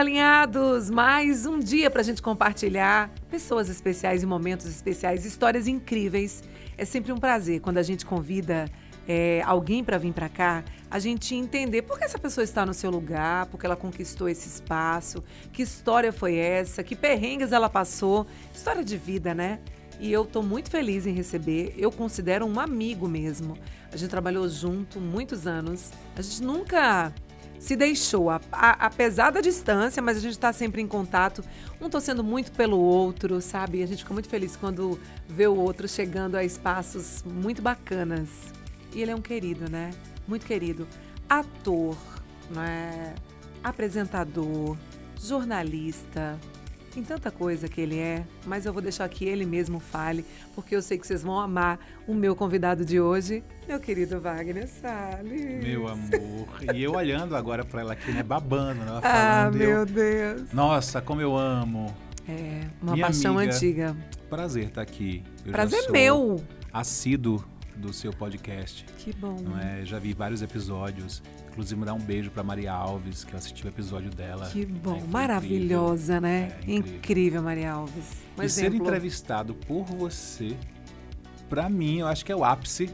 alinhados! Mais um dia pra gente compartilhar pessoas especiais e momentos especiais, histórias incríveis. É sempre um prazer quando a gente convida alguém pra vir pra cá, a gente entender por que essa pessoa está no seu lugar, por que ela conquistou esse espaço, que história foi essa, que perrengues ela passou. História de vida, né? E eu tô muito feliz em receber, eu considero um amigo mesmo. A gente trabalhou junto muitos anos, a gente nunca se deixou, apesar da distância, mas a gente está sempre em contato, um torcendo muito pelo outro, sabe? A gente fica muito feliz quando vê o outro chegando a espaços muito bacanas. E ele é um querido, né? Muito querido. Ator, né? Apresentador, jornalista. Tem tanta coisa que ele é, mas eu vou deixar que ele mesmo fale, porque eu sei que vocês vão amar o meu convidado de hoje, meu querido Wagner Salles. Meu amor. E eu olhando agora pra ela aqui, né, babando, né? Falando, meu Deus. Nossa, como eu amo. É, uma Minha paixão amiga, antiga. Prazer estar aqui. Eu Prazer já sou meu. assíduo do seu podcast. Que bom. Não é? Já vi vários episódios. Inclusive, mandar um beijo pra Maria Alves, que eu assisti o episódio dela. Que bom. Foi Maravilhosa, incrível. né? Incrível. Incrível, Maria Alves. Um e exemplo. ser entrevistado por você, pra mim, eu acho que é o ápice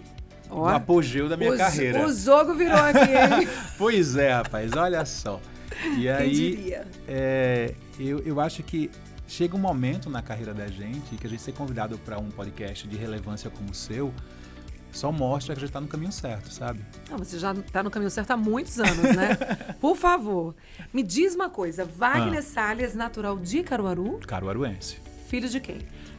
do Ó, apogeu da minha carreira. O jogo virou aqui, hein? Pois é, rapaz, olha só. E aí, Quem diria? Eu acho que chega um momento na carreira da gente que a gente ser convidado para um podcast de relevância como o seu só mostra que a gente está no caminho certo, sabe? Não, você já está no caminho certo há muitos anos, né? Por favor, me diz uma coisa. Wagner Salles, natural de Caruaru? Caruaruense. Filho de quem?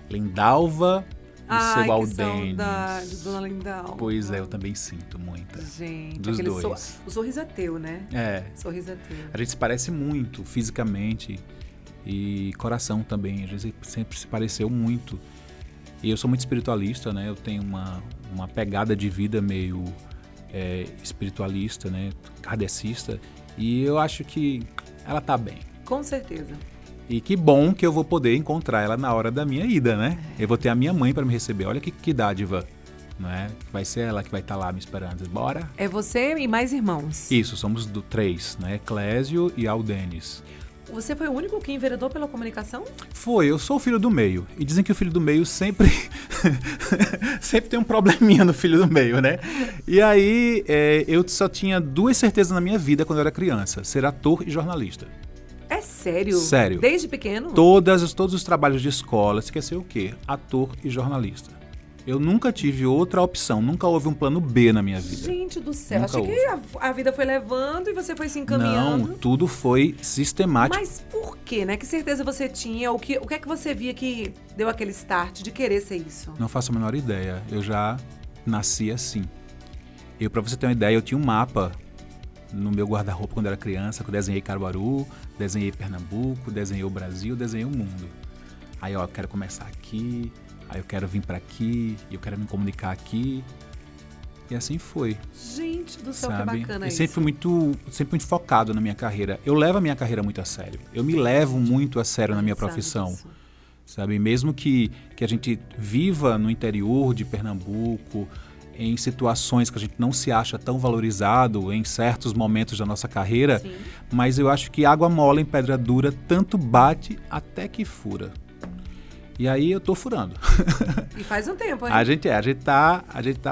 Lindalva e seu Que Aldenes. saudade, dona Lindalva. Pois é, eu também sinto muita. Gente, dos aquele dois. o sorriso é teu, né? É. Sorriso é teu. A gente se parece muito fisicamente e coração também. A gente sempre se pareceu muito. E eu sou muito espiritualista, né? Eu tenho uma pegada de vida meio espiritualista, né? Kardecista. E eu acho que ela tá bem. Com certeza. E que bom que eu vou poder encontrar ela na hora da minha ida, né? Eu vou ter a minha mãe para me receber. Olha que dádiva, né? Vai ser ela que vai estar lá me esperando. Bora? É você e mais irmãos? Isso, somos três, né? Clésio e Aldenes. Você foi o único que enveredou pela comunicação? Foi, eu sou o filho do meio. E dizem que o filho do meio sempre tem um probleminha no filho do meio, né? E aí, eu só tinha duas certezas na minha vida quando eu era criança. Ser ator e jornalista. É sério? Sério. Desde pequeno? Todos os trabalhos de escola, você quer ser o quê? Ator e jornalista. Eu nunca tive outra opção, nunca houve um plano B na minha vida. Gente do céu, Nunca achei que a vida foi levando e você foi se encaminhando. Não, tudo foi sistemático. Mas por quê, né? Que certeza você tinha? O que é que você via que deu aquele start de querer ser isso? Não faço a menor ideia, eu já nasci assim. Pra você ter uma ideia, eu tinha um mapa no meu guarda-roupa quando eu era criança, que eu desenhei Caruaru, desenhei Pernambuco, desenhei o Brasil, desenhei o mundo. Aí, eu quero começar aqui, aí eu quero vir pra aqui, eu quero me comunicar aqui. E assim foi. Gente do céu, sabe? que bacana isso. Sempre fui muito focado na minha carreira. Eu levo a minha carreira muito a sério. Eu me levo muito a sério na minha profissão. Sabe? Mesmo que a gente viva no interior de Pernambuco, em situações que a gente não se acha tão valorizado em certos momentos da nossa carreira, Sim. Mas eu acho que água mole em pedra dura tanto bate até que fura. E aí eu tô furando. E faz um tempo, hein? A gente tá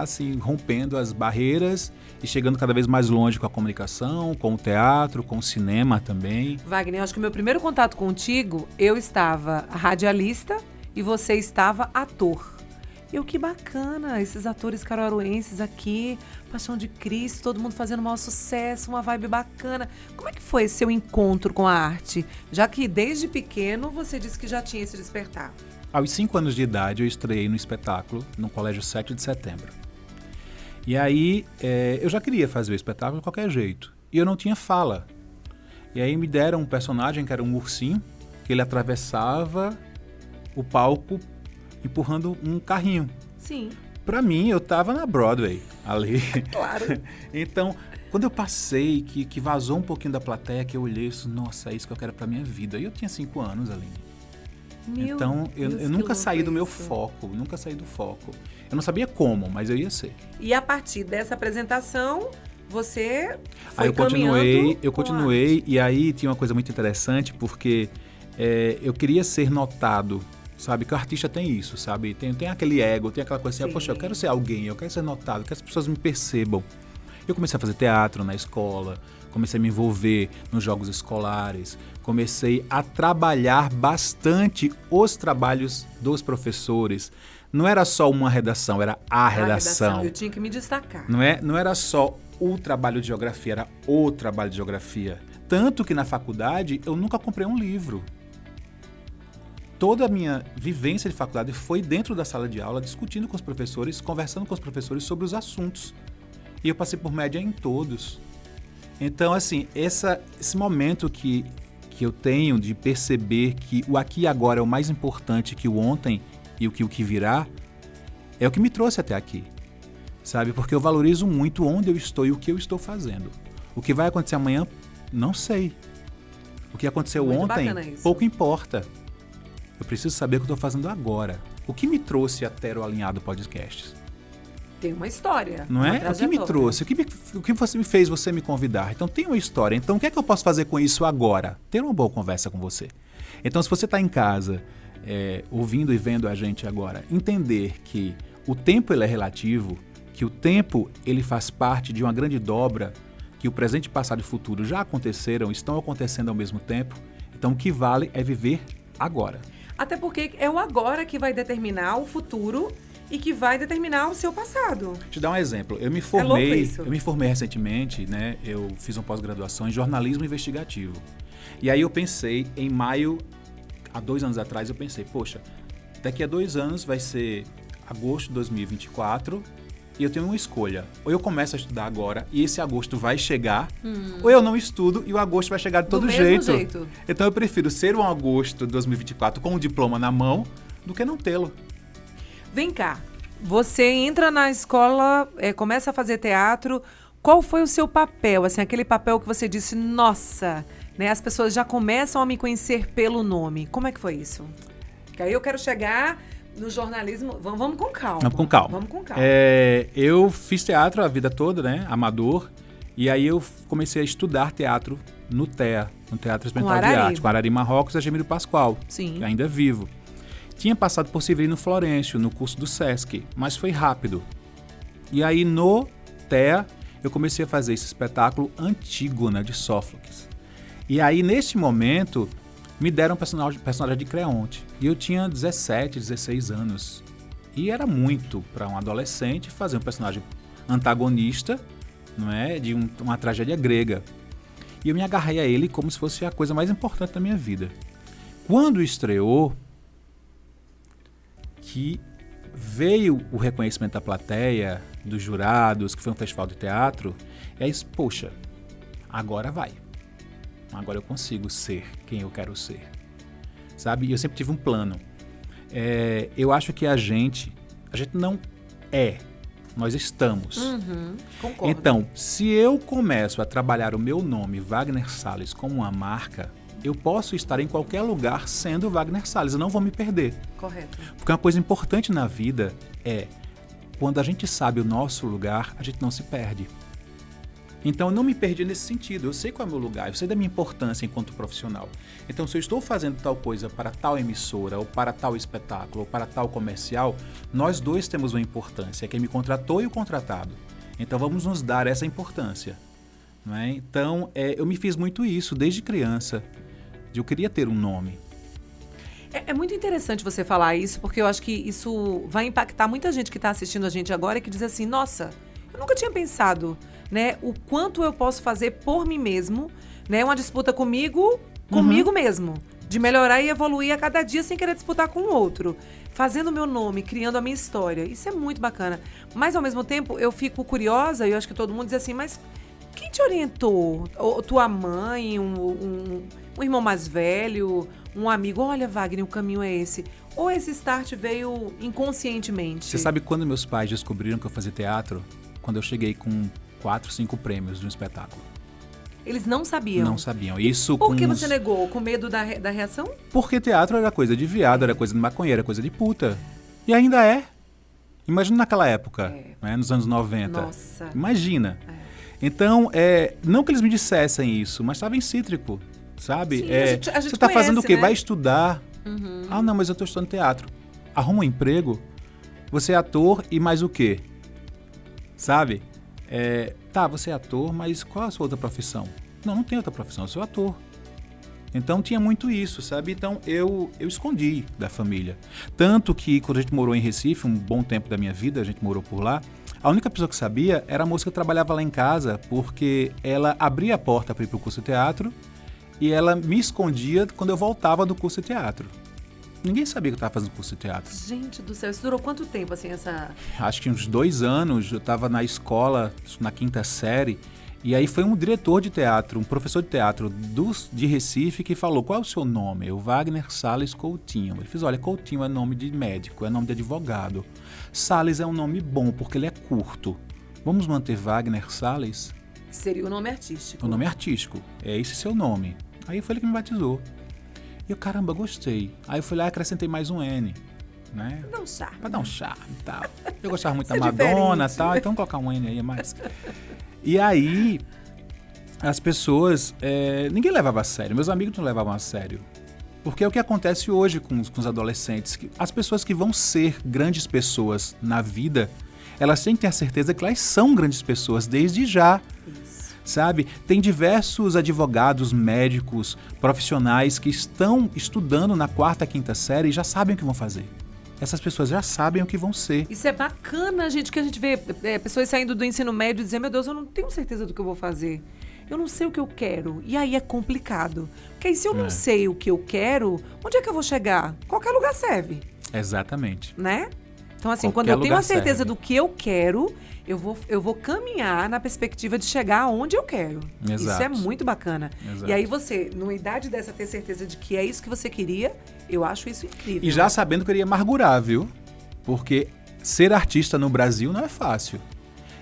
assim, rompendo as barreiras e chegando cada vez mais longe com a comunicação, com o teatro, com o cinema também. Wagner, eu acho que o meu primeiro contato contigo, eu estava radialista e você estava ator. Que bacana, esses atores caruaruenses aqui, Paixão de Cristo, todo mundo fazendo maior sucesso, uma vibe bacana. Como é que foi esse seu encontro com a arte? Já que desde pequeno você disse que já tinha esse despertar. Aos 5 anos de idade eu estreiei no espetáculo no Colégio 7 de Setembro. E aí eu já queria fazer o espetáculo de qualquer jeito. E eu não tinha fala. E aí me deram um personagem que era um ursinho, que ele atravessava o palco empurrando um carrinho. Sim. Pra mim, eu tava na Broadway, ali. Claro. Então, quando eu passei, que vazou um pouquinho da plateia, que eu olhei e disse, nossa, é isso que eu quero pra minha vida. E eu tinha 5 anos, Aline. Então, eu nunca saí do meu foco, nunca saí do foco. Eu não sabia como, mas eu ia ser. E a partir dessa apresentação, você Aí foi eu com a continuei arte. e aí tinha uma coisa muito interessante porque eu queria ser notado, sabe? Que o artista tem isso, sabe? Tem aquele ego, tem aquela coisa assim, Sim. poxa, eu quero ser alguém, eu quero ser notado, eu quero que as pessoas me percebam. Eu comecei a fazer teatro na escola, comecei a me envolver nos jogos escolares, comecei a trabalhar bastante os trabalhos dos professores. Não era só uma redação, era a redação. Eu tinha que me destacar. Não era só o trabalho de geografia, era o trabalho de geografia. Tanto que na faculdade eu nunca comprei um livro. Toda a minha vivência de faculdade foi dentro da sala de aula, discutindo com os professores, conversando com os professores sobre os assuntos. E eu passei por média em todos. Então, assim, esse momento que eu tenho de perceber que o aqui e agora é o mais importante que o ontem e o que virá, é o que me trouxe até aqui. Sabe? Porque eu valorizo muito onde eu estou e o que eu estou fazendo. O que vai acontecer amanhã, não sei. O que aconteceu Muito ontem, bacana isso. pouco importa. Eu preciso saber o que eu estou fazendo agora. O que me trouxe até o Alinhado Podcasts? Tem uma história. Não uma é? O que me trajetória. trouxe? O que você me fez você me convidar? Então tem uma história. Então o que é que eu posso fazer com isso agora? Ter uma boa conversa com você. Então se você está em casa, ouvindo e vendo a gente agora, entender que o tempo ele é relativo, que o tempo ele faz parte de uma grande dobra, que o presente, passado e futuro já aconteceram, estão acontecendo ao mesmo tempo. Então o que vale é viver agora. Até porque é o agora que vai determinar o futuro e que vai determinar o seu passado. Te dar um exemplo. Eu me louco isso. formei recentemente, né? Eu fiz uma pós-graduação em jornalismo investigativo. E aí eu pensei, em maio, há 2 anos atrás, eu pensei, poxa, daqui a 2 anos vai ser agosto de 2024 e eu tenho uma escolha. Ou eu começo a estudar agora e esse agosto vai chegar, ou eu não estudo e o agosto vai chegar de todo mesmo jeito. jeito. Então eu prefiro ser um agosto de 2024 com o diploma na mão do que não tê-lo. Vem cá, você entra na escola, começa a fazer teatro. Qual foi o seu papel? Assim, aquele papel que você disse, nossa, né? As pessoas já começam a me conhecer pelo nome. Como é que foi isso? Porque aí eu quero chegar no jornalismo. Vamos com calma. Vamos com calma. Vamos com calma. Eu fiz teatro a vida toda, né? Amador. E aí eu comecei a estudar teatro no TEA, no Teatro Experimental de Arte, com Arari Marrocos e Gemílio Pascoal, Sim. que ainda é vivo. Tinha passado por Severino Florencio, no curso do Sesc, mas foi rápido. E aí no TEA eu comecei a fazer esse espetáculo Antígona, de Sófocles. E aí neste momento me deram um personagem de Creonte. E eu tinha 17, 16 anos. E era muito para um adolescente fazer um personagem antagonista, não é, de uma tragédia grega. E eu me agarrei a ele como se fosse a coisa mais importante da minha vida. Quando estreou, que veio o reconhecimento da plateia, dos jurados, que foi um festival de teatro, e aí, poxa, agora vai. Agora eu consigo ser quem eu quero ser. Sabe? E eu sempre tive um plano. Eu acho que a gente não é, nós estamos. Concordo. Então, se eu começo a trabalhar o meu nome, Wagner Salles, como uma marca, eu posso estar em qualquer lugar sendo Wagner Salles, eu não vou me perder. Correto. Porque uma coisa importante na vida é, quando a gente sabe o nosso lugar, a gente não se perde. Então, eu não me perdi nesse sentido. Eu sei qual é o meu lugar, eu sei da minha importância enquanto profissional. Então, se eu estou fazendo tal coisa para tal emissora, ou para tal espetáculo, ou para tal comercial, nós dois temos uma importância, quem me contratou e o contratado. Então, vamos nos dar essa importância. Não é? Então, eu me fiz muito isso desde criança. Eu queria ter um nome. É muito interessante você falar isso, porque eu acho que isso vai impactar muita gente que está assistindo a gente agora e que diz assim, nossa, eu nunca tinha pensado, né, o quanto eu posso fazer por mim mesmo, né, uma disputa comigo mesmo, de melhorar e evoluir a cada dia sem querer disputar com o outro, fazendo o meu nome, criando a minha história. Isso é muito bacana. Mas, ao mesmo tempo, eu fico curiosa, e eu acho que todo mundo diz assim, mas quem te orientou? Tua mãe, um irmão mais velho, um amigo? Olha, Wagner, o caminho é esse. Ou esse start veio inconscientemente? Você sabe quando meus pais descobriram que eu fazia teatro? Quando eu cheguei com 4, 5 prêmios de um espetáculo. Eles não sabiam? Não sabiam. Isso Por que você negou? Com medo da reação? Porque teatro era coisa de viado, era coisa de maconheiro, era coisa de puta. E ainda é. Imagina naquela época, né, nos anos 90. Nossa. Imagina. Então, não que eles me dissessem isso, mas estava em cítrico, sabe? Sim, a gente você está fazendo o quê? né? Vai estudar. Ah, não, mas eu estou estudando teatro. Arruma um emprego. Você é ator e mais o quê? Sabe? Tá, você é ator, mas qual a sua outra profissão? Não tem outra profissão, eu sou ator. Então tinha muito isso, sabe? Então eu escondi da família. Tanto que quando a gente morou em Recife, um bom tempo da minha vida, a gente morou por lá, a única pessoa que sabia era a moça que trabalhava lá em casa, porque ela abria a porta para ir para o curso de teatro e ela me escondia quando eu voltava do curso de teatro. Ninguém sabia que eu estava fazendo curso de teatro. Gente do céu, isso durou quanto tempo, assim, essa... Acho que uns 2 anos, eu estava na escola, na 5ª série, e aí foi um diretor de teatro, um professor de teatro de Recife que falou, qual é o seu nome? Eu, Wagner Salles Coutinho. Ele fez, olha, Coutinho é nome de médico, é nome de advogado. Salles é um nome bom, porque ele é curto. Vamos manter Wagner Salles? Seria o nome artístico. O nome artístico, é esse seu nome. Aí foi ele que me batizou. E eu, caramba, gostei. Aí eu fui lá e acrescentei mais um N, né? Pra dar um charme. Pra dar um charme e tal. Eu gostava muito da Isso é Madonna e diferente. tal, então vou colocar um N aí a mais. E aí, as pessoas, ninguém levava a sério, meus amigos não levavam a sério. Porque é o que acontece hoje com os adolescentes. As pessoas que vão ser grandes pessoas na vida, elas têm que ter a certeza que elas são grandes pessoas desde já. Isso. Sabe? Tem diversos advogados, médicos, profissionais que estão estudando na 4ª, 5ª série e já sabem o que vão fazer. Essas pessoas já sabem o que vão ser. Isso é bacana, gente, que a gente vê pessoas saindo do ensino médio e dizendo, meu Deus, eu não tenho certeza do que eu vou fazer. Eu não sei o que eu quero. E aí é complicado. Porque aí se eu não sei o que eu quero, onde é que eu vou chegar? Qualquer lugar serve, Exatamente. né? Então, assim, Qualquer quando eu tenho a lugar certeza serve. do que eu quero, eu vou caminhar na perspectiva de chegar aonde eu quero. Exato. Isso é muito bacana. Exato. E aí você, numa idade dessa, ter certeza de que é isso que você queria, eu acho isso incrível. E já sabendo que eu iria amargurar, viu? Porque ser artista no Brasil não é fácil.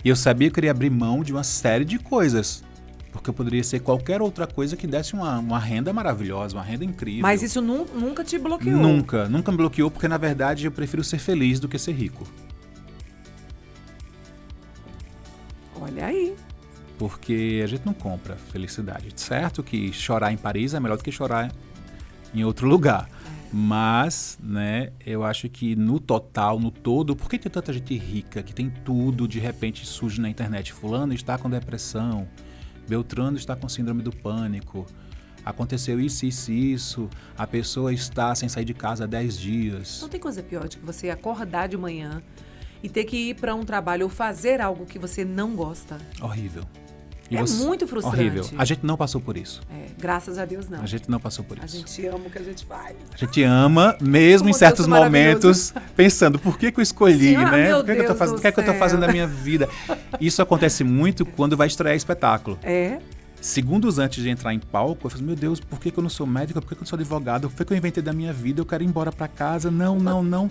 E eu sabia que eu iria abrir mão de uma série de coisas. Porque eu poderia ser qualquer outra coisa que desse uma renda maravilhosa, uma renda incrível. Mas isso nunca te bloqueou? Nunca me bloqueou, porque na verdade eu prefiro ser feliz do que ser rico. Olha aí. Porque a gente não compra felicidade. Certo que chorar em Paris é melhor do que chorar em outro lugar. Mas, né, eu acho que no total, no todo, por que tem tanta gente rica, que tem tudo, de repente surge na internet, fulano está com depressão, Beltrano está com síndrome do pânico, aconteceu isso, a pessoa está sem sair de casa há 10 dias. Não tem coisa pior de que você acordar de manhã e ter que ir para um trabalho ou fazer algo que você não gosta. Horrível. Muito frustrante. Horrível. A gente não passou por isso. Graças a Deus, não. A gente não passou por A isso. gente ama o que a gente faz. A gente ama, mesmo em Como certos Deus maravilhoso. momentos, pensando, por que eu escolhi, Sim, né? meu O que, é que eu tô Deus fazendo? do O que é que eu tô céu. fazendo da minha vida? Isso acontece muito quando vai estrear espetáculo. Segundos antes de entrar em palco, eu falei, meu Deus, por que eu não sou médico? Por que eu não sou advogado? O que foi que eu inventei da minha vida? Eu quero ir embora pra casa. Não.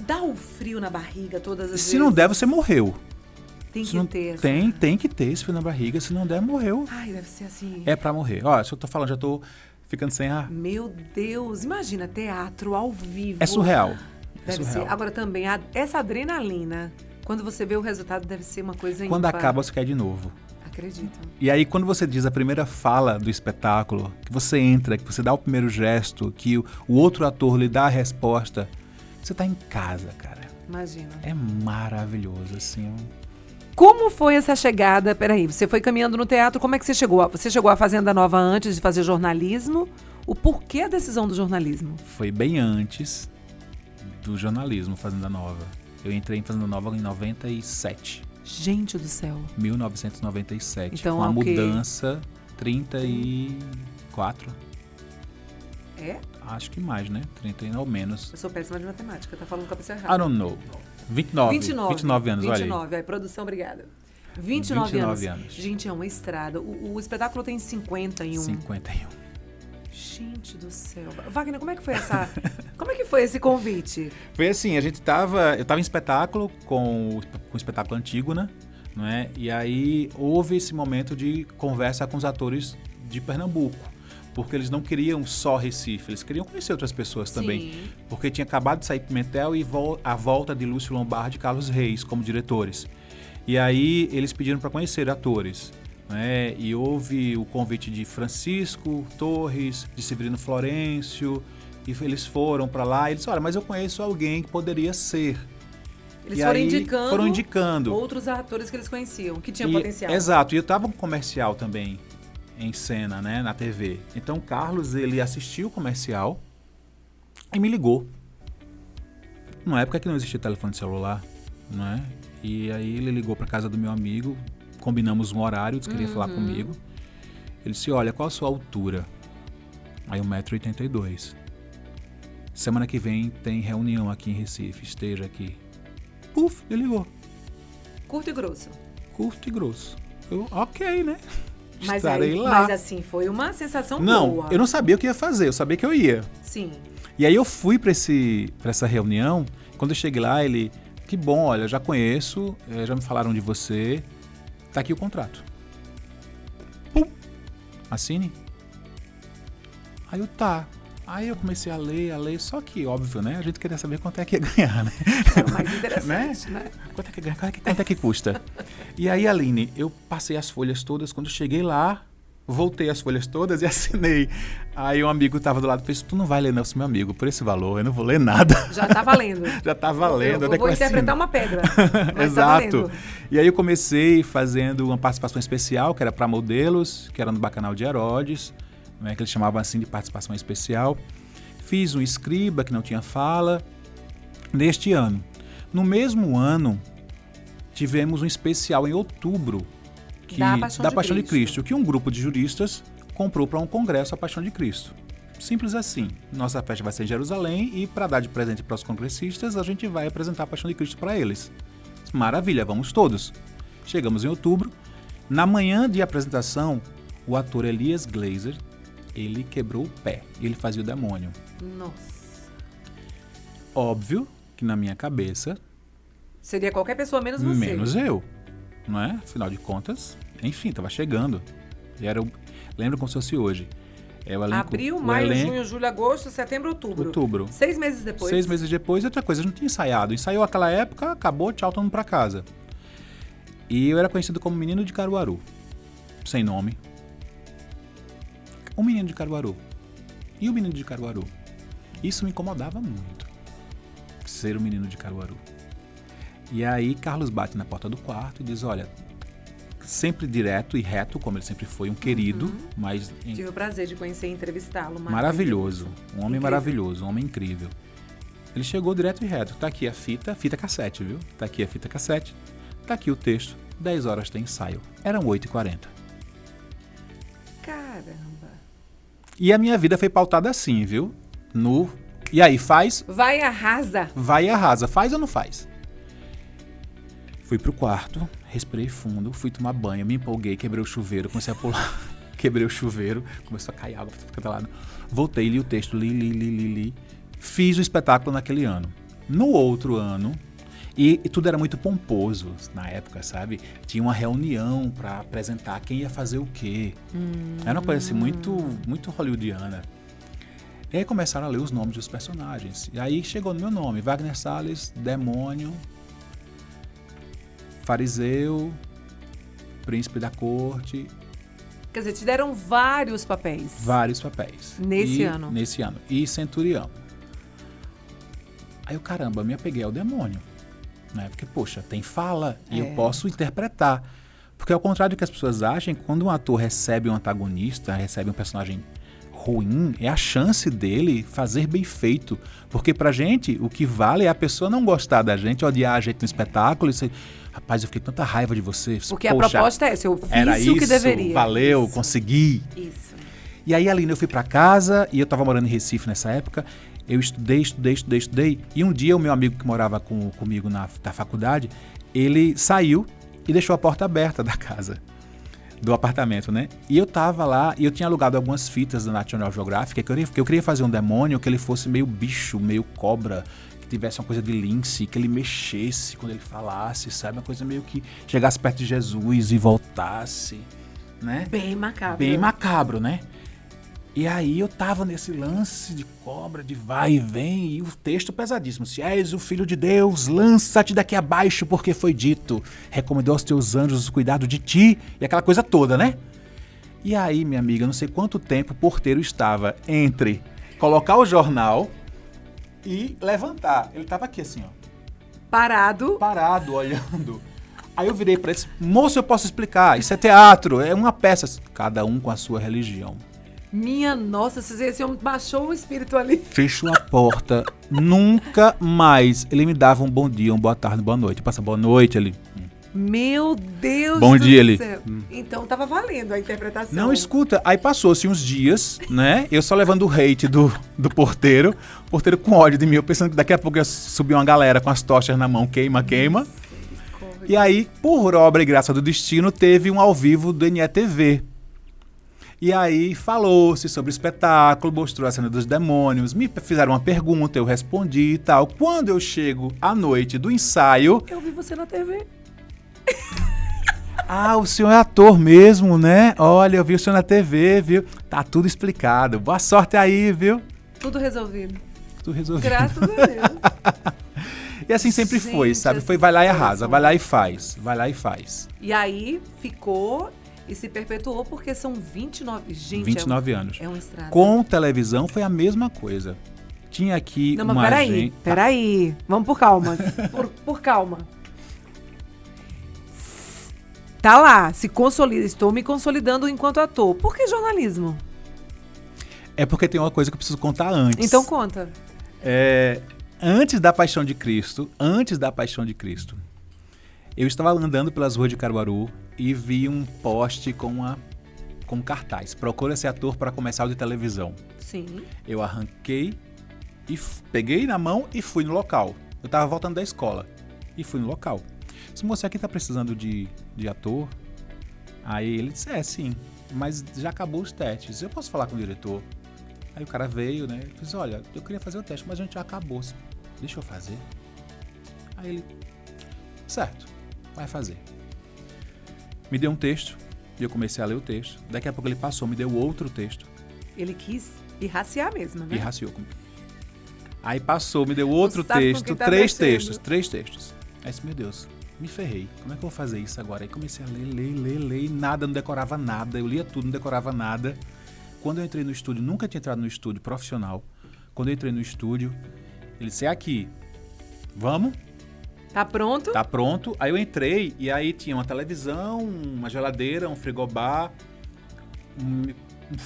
Dá um frio na barriga todas as vezes. Se não der, você morreu. Tem Se que não- ter. essa- Tem que ter esse frio na barriga. Se não der, morreu. Ai, deve ser assim. É pra morrer. Ó, se eu tô falando, já tô ficando sem ar. Meu Deus, imagina teatro ao vivo. É surreal. É Deve surreal. ser. Agora também, essa adrenalina, quando você vê o resultado, deve ser uma coisa Quando ímpar. acaba, você quer de novo. Acredito. E aí, quando você diz a primeira fala do espetáculo, que você entra, que você dá o primeiro gesto, que o outro ator lhe dá a resposta, você tá em casa, cara. Imagina. É maravilhoso, assim. Como foi essa chegada? Peraí, você foi caminhando no teatro, como é que você chegou? Você chegou à Fazenda Nova antes de fazer jornalismo? O porquê a decisão do jornalismo? Foi bem antes do jornalismo Fazenda Nova. Eu entrei em Fazenda Nova em 97. Gente do céu. 1997. Então, com a é o quê? mudança, 34. É? Acho que mais, né? 30 ou menos. Eu sou péssima de matemática, tá falando com a pessoa I errada. don't know. 29 anos, olha aí. 29, aí, produção, obrigada. 29 29 anos. anos. Gente, é uma estrada. O espetáculo tem 51. 51. Gente do céu. Wagner, como é que foi como é que foi esse convite? Foi assim, eu tava em espetáculo com o espetáculo antigo, né? Não é? E aí houve esse momento de conversa com os atores de Pernambuco, porque eles não queriam só Recife, eles queriam conhecer outras pessoas também. Sim. Porque tinha acabado de sair Pimentel e a volta de Lúcio Lombardi e Carlos Reis como diretores. E aí eles pediram para conhecer atores. né? E houve o convite de Francisco Torres, de Severino Florencio, e eles foram para lá e eles disseram, olha, mas eu conheço alguém que poderia ser. Eles E foram aí, foram indicando indicando outros atores que eles conheciam, que tinham potencial. Exato, e eu tava com comercial também em cena, né, na TV. Então o Carlos, ele assistiu o comercial e me ligou. Numa época que não existia telefone celular, né? E aí ele ligou para casa do meu amigo, combinamos um horário, disse que queria falar comigo. Ele disse, olha, qual a sua altura? Aí 1,82 m. Semana que vem tem reunião aqui em Recife, esteja aqui. Puf, ele ligou. Curto e grosso. Curto e grosso. Eu, ok, né? Mas, Estarei aí, lá. mas assim, foi uma sensação Não, boa. eu não sabia o que ia fazer, eu sabia que eu ia. Sim. E aí eu fui pra essa reunião, quando eu cheguei lá, ele... Que bom, olha, já conheço, já me falaram de você, tá aqui o contrato. Pum! Assine. Aí eu, tá. Aí eu comecei a ler, só que, óbvio, né? A gente queria saber quanto é que ia ganhar, né? Era o mais interessante, né? Quanto é que ganha? Quanto é que custa? E aí, Aline, eu passei as folhas todas, quando cheguei lá, voltei as folhas todas e assinei. Aí um amigo tava do lado e fez, tu não vai ler não, meu amigo, por esse valor, eu não vou ler nada. Já tá valendo. Já tá valendo. Eu vou interpretar uma pedra. Mas Exato. Tá E aí eu comecei fazendo uma participação especial, que era para modelos, que era no Bacanal de Herodes, né, que eles chamavam assim de participação especial. Fiz um escriba, que não tinha fala, neste ano. No mesmo ano, tivemos um especial em outubro, da Paixão de Cristo, que um grupo de juristas comprou para um congresso a Paixão de Cristo. Simples assim. Nossa festa vai ser em Jerusalém e para dar de presente para os congressistas, a gente vai apresentar a Paixão de Cristo para eles. Maravilha, vamos todos. Chegamos em outubro. Na manhã de apresentação, o ator Elias Glazer, ele quebrou o pé. Ele fazia o demônio. Nossa. Óbvio que na minha cabeça... Seria qualquer pessoa menos você. Menos eu. Não é? Afinal de contas, enfim, estava chegando. E era lembro como se fosse hoje. Abril, maio, junho, julho, agosto, setembro, outubro. 6 meses depois. 6 meses depois, outra coisa, a gente não tinha ensaiado. Ensaiou aquela época, acabou, tchau, todo mundo pra casa. E eu era conhecido como Menino de Caruaru. Sem nome. O Menino de Caruaru. E o Menino de Caruaru? Isso me incomodava muito. Ser o Menino de Caruaru. E aí, Carlos bate na porta do quarto e diz, olha... Sempre direto e reto, como ele sempre foi, um querido, mas... Tive o prazer de conhecer e entrevistá-lo. Maravilhoso. Um homem maravilhoso, um homem incrível. Ele chegou direto e reto. Tá aqui a fita cassete, viu? Tá aqui a fita cassete. Tá aqui o texto. 10 horas tem ensaio. Eram 8h40. Caramba. E a minha vida foi pautada assim, viu? E aí, faz? Vai e arrasa. Vai e arrasa. Faz ou não faz? Fui pro quarto, respirei fundo, fui tomar banho, me empolguei, quebrei o chuveiro, comecei a pular, quebrei o chuveiro, começou a cair água pra cada lado. Voltei, li o texto, li. Fiz o espetáculo naquele ano. No outro ano, e tudo era muito pomposo na época, sabe? Tinha uma reunião para apresentar quem ia fazer o quê. Era uma coisa assim muito hollywoodiana. E aí começaram a ler os nomes dos personagens. E aí chegou no meu nome, Wagner Salles, Demônio, Fariseu, Príncipe da Corte. Quer dizer, te deram vários papéis. Vários papéis. Nesse ano. Nesse ano. E Centurião. Aí eu, caramba, me apeguei ao demônio. Né? Porque, poxa, tem fala e eu posso interpretar. Porque ao contrário do que as pessoas acham, quando um ator recebe um antagonista, recebe um personagem ruim, é a chance dele fazer bem feito. Porque pra gente, o que vale é a pessoa não gostar da gente, odiar a gente no espetáculo e ser, rapaz, eu fiquei com tanta raiva de você. Porque poxa, a proposta é essa, eu fiz era o que deveria. Valeu, consegui. Isso. E aí, Aline, eu fui pra casa e eu tava morando em Recife nessa época. Eu estudei. E um dia o meu amigo que morava comigo da faculdade, ele saiu e deixou a porta aberta da casa. Do apartamento, né? E eu tava lá e eu tinha alugado algumas fitas da National Geographic que eu queria fazer um demônio que ele fosse meio bicho, meio cobra, que tivesse uma coisa de lince, que ele mexesse quando ele falasse, sabe? Uma coisa meio que chegasse perto de Jesus e voltasse, né? Bem macabro. Bem macabro, né? E aí eu tava nesse lance de cobra, de vai e vem, e o texto pesadíssimo. Se és o filho de Deus, lança-te daqui abaixo, porque foi dito. Recomendou aos teus anjos o cuidado de ti, e aquela coisa toda, né? E aí, minha amiga, não sei quanto tempo o porteiro estava entre colocar o jornal e levantar. Ele tava aqui assim, ó. Parado. Parado, olhando. Aí eu virei pra ele, moço, eu posso explicar, isso é teatro, é uma peça. Cada um com a sua religião. Minha nossa, esse homem baixou o espírito ali. Fechou a porta, nunca mais ele me dava um bom dia, uma boa tarde, boa noite. Passa boa noite ali. Meu Deus Bom do dia, céu. Então tava valendo a interpretação. Não, escuta, aí passou-se uns dias, né? Eu só levando o hate do porteiro, o porteiro com ódio de mim, eu pensando que daqui a pouco ia subir uma galera com as tochas na mão, queima, queima. E aí, por obra e graça do destino, teve um ao vivo do NETV. E aí falou-se sobre o espetáculo, mostrou a cena dos demônios, me fizeram uma pergunta, eu respondi e tal. Quando eu chego à noite do ensaio... Eu vi você na TV. Ah, o senhor é ator mesmo, né? Olha, eu vi o senhor na TV, viu? Tá tudo explicado. Boa sorte aí, viu? Tudo resolvido. Tudo resolvido. Graças a Deus. E assim sempre foi, sabe? Foi vai lá e arrasa, vai lá e faz, vai lá e faz. E aí ficou e se perpetuou porque são 29... Gente, 29 anos. É uma estrada. Com televisão foi a mesma coisa. Tinha aqui Não, uma mas agência... peraí. Vamos por calma. por calma. Tá lá, se consolida, estou me consolidando enquanto ator. Por que jornalismo? É porque tem uma coisa que eu preciso contar antes. Então conta. Antes da Paixão de Cristo, eu estava andando pelas ruas de Caruaru e vi um poste com um cartaz. Procura ser ator para comercial de televisão. Sim. Eu arranquei e peguei na mão e fui no local. Eu estava voltando da escola e fui no local. Se você aqui está precisando de ator, aí ele disse, sim, mas já acabou os testes, eu posso falar com o diretor? Aí o cara veio, né, e disse, olha, eu queria fazer o teste, mas a gente já acabou, deixa eu fazer. Aí ele, certo, vai fazer. Me deu um texto, e eu comecei a ler o texto, daqui a pouco ele passou, me deu outro texto. Ele quis irraciar mesmo, né? Irraciou comigo. Aí passou, me deu outro sabe com texto, quem tá três mexendo. textos. Aí disse, meu Deus, me ferrei. Como é que eu vou fazer isso agora? Aí comecei a ler, e nada, não decorava nada. Eu lia tudo, não decorava nada. Quando eu entrei no estúdio, nunca tinha entrado no estúdio profissional. Quando eu entrei no estúdio, ele disse, é aqui, vamos? Tá pronto? Tá pronto. Aí eu entrei e aí tinha uma televisão, uma geladeira, um frigobar, um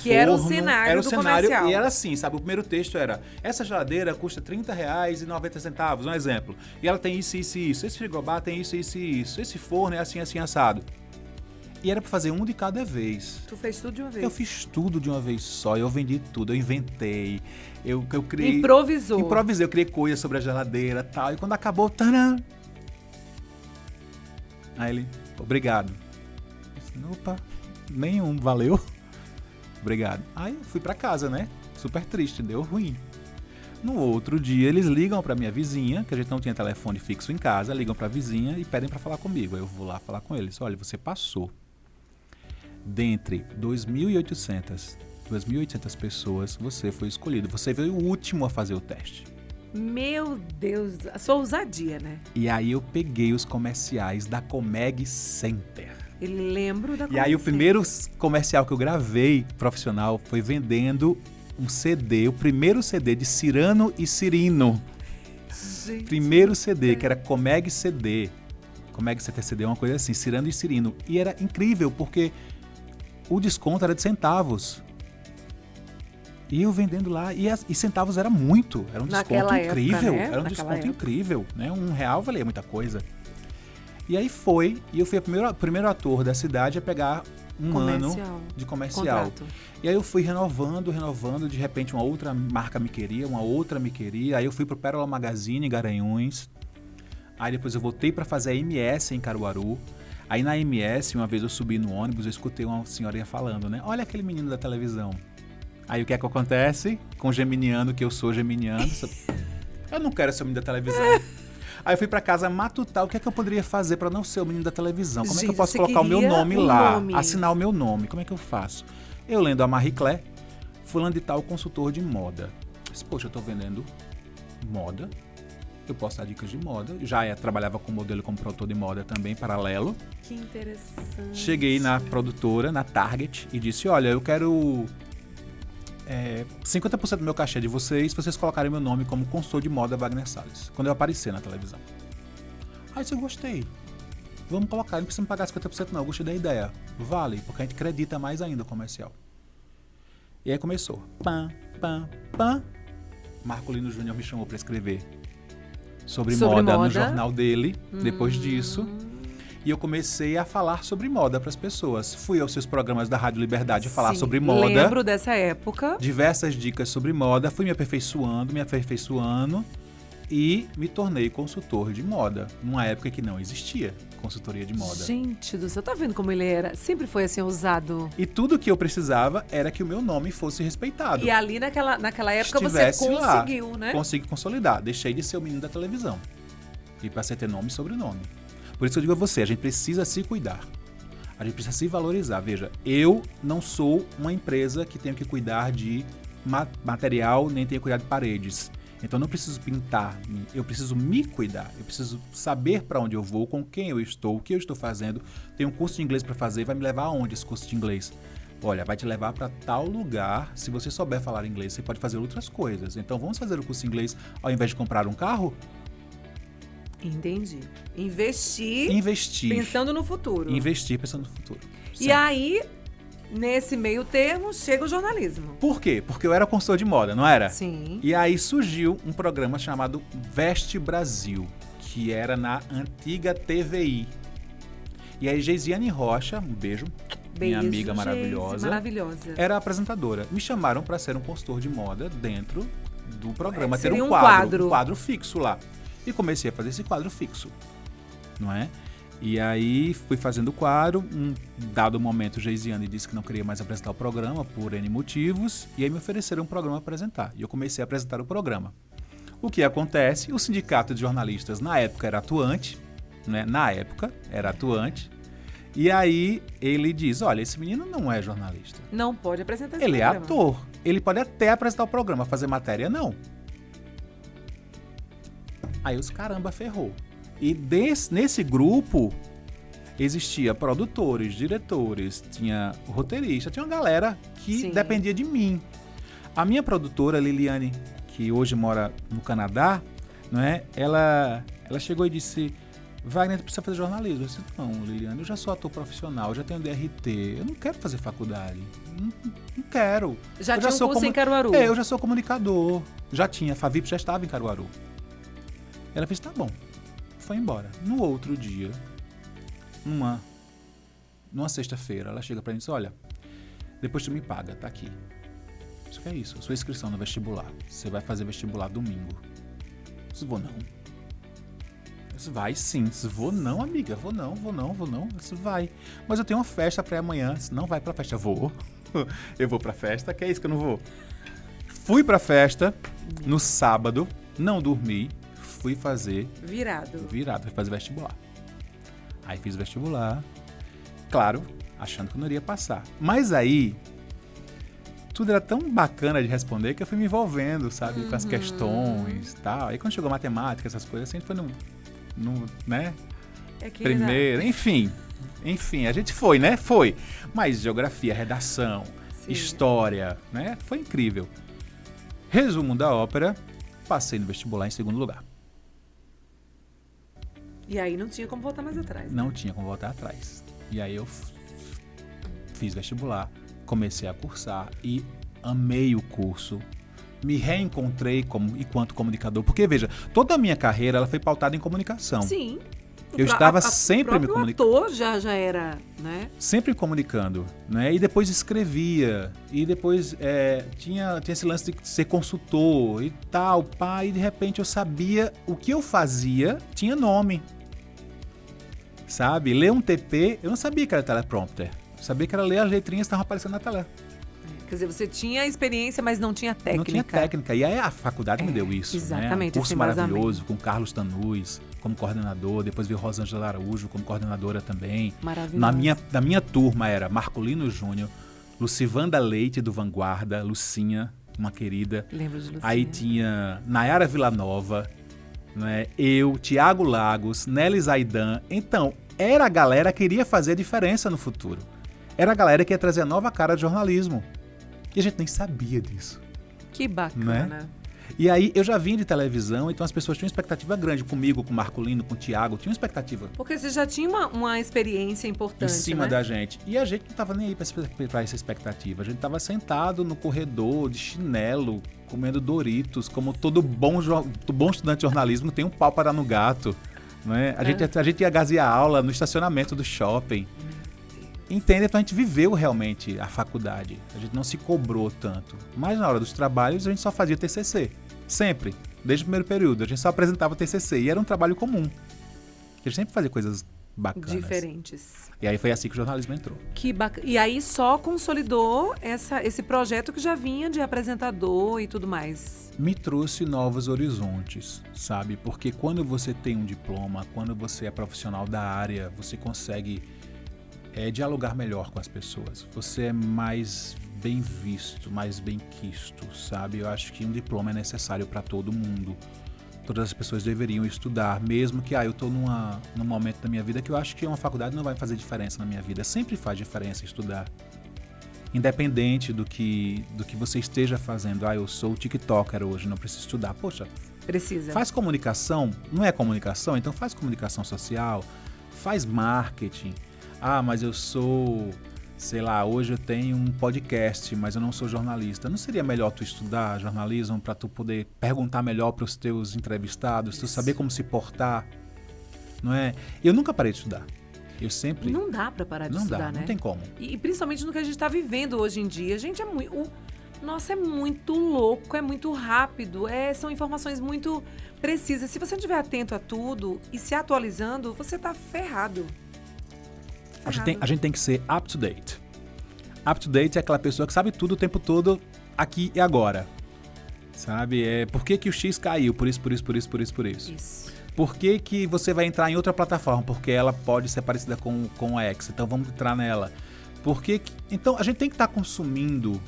Que era o forno. cenário Era o do cenário comercial. e era assim, sabe? O primeiro texto era, essa geladeira custa R$30,90, um exemplo. E ela tem isso, isso e isso. Esse frigobar tem isso, isso e isso. Esse forno é assim, assim, assado. E era pra fazer um de cada vez. Tu fez tudo de uma vez. Eu fiz tudo de uma vez só, eu vendi tudo, eu inventei, eu criei... Improvisou. Improvisei, eu criei coisas sobre a geladeira e tal. E quando acabou, tadã! Aí ele, obrigado. Eu disse, opa, nenhum, valeu. Obrigado. Aí eu fui pra casa, né? Super triste, deu ruim. No outro dia, eles ligam pra minha vizinha, que a gente não tinha telefone fixo em casa, ligam pra vizinha e pedem pra falar comigo. Aí eu vou lá falar com eles. Olha, você passou. Dentre 2.800 pessoas, você foi escolhido. Você veio o último a fazer o teste. Meu Deus, a sua ousadia, né? E aí eu peguei os comerciais da Comeg Center. Ele lembra da E aí o primeiro comercial que eu gravei profissional foi vendendo um CD, o primeiro CD de Cirano e Cirino. Gente, Primeiro CD, que era Comeg CD. Comeg CD é uma coisa assim, Cirano e Cirino. E era incrível, porque o desconto era de centavos. E eu vendendo lá, e centavos era muito, era um desconto Naquela época, incrível, né? era um Naquela desconto época. incrível, né? R$1 valia muita coisa. E aí foi, e eu fui o primeiro ator da cidade a pegar um ano de comercial. Contrato. E aí eu fui renovando, de repente uma outra marca me queria, uma outra me queria, aí eu fui pro Pérola Magazine em Garanhuns, aí depois eu voltei para fazer a MS em Caruaru. Aí na MS, uma vez eu subi no ônibus, eu escutei uma senhorinha falando, né? Olha aquele menino da televisão. Aí o que é que acontece? Com o geminiano, que eu sou geminiano, eu não quero ser o menino da televisão. Aí eu fui pra casa matutar o que é que eu poderia fazer pra não ser o menino da televisão. Como é que eu posso colocar o meu nome lá? Assinar o meu nome. Como é que eu faço? Eu lendo a Marie Claire, fulano de tal, consultor de moda. Eu disse, poxa, eu tô vendendo moda, eu posso dar dicas de moda. Trabalhava como modelo e como produtor de moda também, paralelo. Que interessante. Cheguei na produtora, na Target, e disse, olha, eu quero 50% do meu cachê de vocês, se vocês colocarem meu nome como consultor de moda Wagner Salles, quando eu aparecer na televisão. Aí eu gostei. Vamos colocar, não precisa me pagar 50% não, eu gostei da ideia. Vale, porque a gente acredita mais ainda o comercial. E aí começou. Pam, pam, pam. Marcolino Júnior me chamou para escrever sobre moda no jornal dele, depois disso. E eu comecei a falar sobre moda para as pessoas. Fui aos seus programas da Rádio Liberdade falar sobre moda. Lembro dessa época. Diversas dicas sobre moda. Fui me aperfeiçoando e me tornei consultor de moda. Numa época que não existia consultoria de moda. Gente do céu, tá vendo como ele era? Sempre foi assim, ousado. E tudo que eu precisava era que o meu nome fosse respeitado. E ali naquela época Estivesse você conseguiu, lá, né? Consegui consolidar. Deixei de ser o menino da televisão. E passei a ter nome e sobrenome. Por isso que eu digo a você, a gente precisa se cuidar. A gente precisa se valorizar. Veja, eu não sou uma empresa que tenho que cuidar de material, nem tenho que cuidar de paredes. Então eu não preciso pintar, eu preciso me cuidar. Eu preciso saber para onde eu vou, com quem eu estou, o que eu estou fazendo. Tem um curso de inglês para fazer, vai me levar aonde esse curso de inglês? Olha, vai te levar para tal lugar. Se você souber falar inglês, você pode fazer outras coisas. Então vamos fazer o curso de inglês ao invés de comprar um carro? Entendi. Investir. Pensando no futuro. Investir pensando no futuro. E aí, nesse meio termo, chega o jornalismo. Por quê? Porque eu era consultor de moda, não era? Sim. E aí surgiu um programa chamado Veste Brasil, que era na antiga TVI. E aí Geisiane Rocha, um beijo, minha amiga maravilhosa, era apresentadora. Me chamaram para ser um consultor de moda dentro do programa, ter um quadro fixo lá. E comecei a fazer esse quadro fixo, não é? E aí fui fazendo o quadro, um dado momento Geisiane disse que não queria mais apresentar o programa por N motivos, e aí me ofereceram um programa a apresentar. E eu comecei a apresentar o programa. O que acontece? O sindicato de jornalistas na época era atuante, né? E aí ele diz, olha, esse menino não é jornalista. Não pode apresentar esse programa. Ele é ator, ele pode até apresentar o programa, fazer matéria, não. Aí os caramba, ferrou. E nesse grupo existia produtores, diretores, tinha roteirista, tinha uma galera que dependia de mim. A minha produtora, Liliane, que hoje mora no Canadá, não é? Ela chegou e disse, Wagner, tu precisa fazer jornalismo. Eu disse, não, Liliane, eu já sou ator profissional, eu já tenho DRT, eu não quero fazer faculdade. Não quero. Já tinha um curso em Caruaru. Eu já sou comunicador. Já tinha, a Favip já estava em Caruaru. Ela fez, tá bom. Foi embora. No outro dia, numa sexta-feira, ela chega pra mim e diz, olha, depois tu me paga, tá aqui. Isso que é isso, sua inscrição no vestibular. Você vai fazer vestibular domingo. Eu disse, vou não. Eu disse, vai sim. Eu disse, vou não, amiga. Vou não. Eu disse, vai. Mas eu tenho uma festa pra amanhã. Eu disse, não vai pra festa. Vou. Eu vou pra festa, que é isso que eu não vou. Fui pra festa no sábado, não dormi. Fui fazer... Virado, fui fazer vestibular. Aí fiz vestibular, claro, achando que eu não iria passar. Mas aí, tudo era tão bacana de responder que eu fui me envolvendo, sabe, com as questões e tal. Aí quando chegou matemática, essas coisas, assim, a gente foi né? Primeiro, enfim, a gente foi, né? Foi. Mas geografia, redação, história, né? Foi incrível. Resumo da ópera, passei no vestibular em segundo lugar. E aí não tinha como voltar mais atrás. Não tinha como voltar atrás. E aí eu fiz vestibular, comecei a cursar e amei o curso. Me reencontrei enquanto comunicador. Porque, veja, toda a minha carreira ela foi pautada em comunicação. Sim. Eu estava sempre me comunicando. O ator já era, né? Sempre comunicando, né? E depois escrevia. E depois tinha esse lance de ser consultor e tal, pá. E de repente eu sabia o que eu fazia tinha nome. Sabe? Ler um TP, eu não sabia que era teleprompter. Eu sabia que era ler as letrinhas que estavam aparecendo na tela. Quer dizer, você tinha experiência, mas não tinha técnica. Não tinha técnica. E aí a faculdade me deu isso. Exatamente. Né? Um curso maravilhoso, com Carlos Tanús como coordenador. Depois veio Rosângela Araújo como coordenadora também. Maravilhoso. Da minha turma era Marcolino Júnior, Lucivanda Leite, do Vanguarda, Lucinha, uma querida. Lembro de Lucinha. Aí tinha Nayara Villanova, né? Eu, Tiago Lagos, Nelly Zaidan. Então, era a galera que iria fazer a diferença no futuro. Era a galera que ia trazer a nova cara de jornalismo. E a gente nem sabia disso. Que bacana. Né? E aí, eu já vim de televisão, então as pessoas tinham uma expectativa grande comigo, com o Marcolino, com o Tiago, tinham uma expectativa Porque você já tinha uma experiência importante, em cima né? da gente. E a gente não estava nem aí para essa expectativa. A gente estava sentado no corredor, de chinelo, comendo Doritos, como todo bom estudante de jornalismo tem um pau para dar no gato. Né? A gente ia gazear aula no estacionamento do shopping. Entende? Então a gente viveu realmente a faculdade. A gente não se cobrou tanto. Mas na hora dos trabalhos a gente só fazia TCC. Sempre. Desde o primeiro período. A gente só apresentava TCC. E era um trabalho comum. A gente sempre fazia coisas bacanas. Diferentes. E aí foi assim que o jornalismo entrou. Que bacana. E aí só consolidou esse projeto que já vinha de apresentador e tudo mais. Me trouxe novos horizontes, sabe? Porque quando você tem um diploma, quando você é profissional da área, você consegue dialogar melhor com as pessoas. Você é mais bem visto, mais bem quisto, sabe? Eu acho que um diploma é necessário para todo mundo. Todas as pessoas deveriam estudar, mesmo que eu estou num momento da minha vida que eu acho que uma faculdade não vai fazer diferença na minha vida. Sempre faz diferença estudar. Independente do que você esteja fazendo. Eu sou TikToker hoje, não preciso estudar. Poxa, precisa. Faz comunicação, não é comunicação? Então faz comunicação social, faz marketing. Mas eu sou, sei lá, hoje eu tenho um podcast, mas eu não sou jornalista. Não seria melhor tu estudar jornalismo para tu poder perguntar melhor para os teus entrevistados, tu saber como se portar, não é? Eu nunca parei de estudar. Eu sempre... Não dá para parar de estudar, né? Não tem como. E principalmente no que a gente está vivendo hoje em dia. A gente é muito... Nossa, é muito louco, é muito rápido, são informações muito precisas. Se você não estiver atento a tudo e se atualizando, você tá ferrado. A gente tem que ser up to date. Up to date é aquela pessoa que sabe tudo o tempo todo, aqui e agora. Sabe? Por que o X caiu? Por isso. Isso. Por que você vai entrar em outra plataforma? Porque ela pode ser parecida com a X, então vamos entrar nela. Então a gente tem que estar consumindo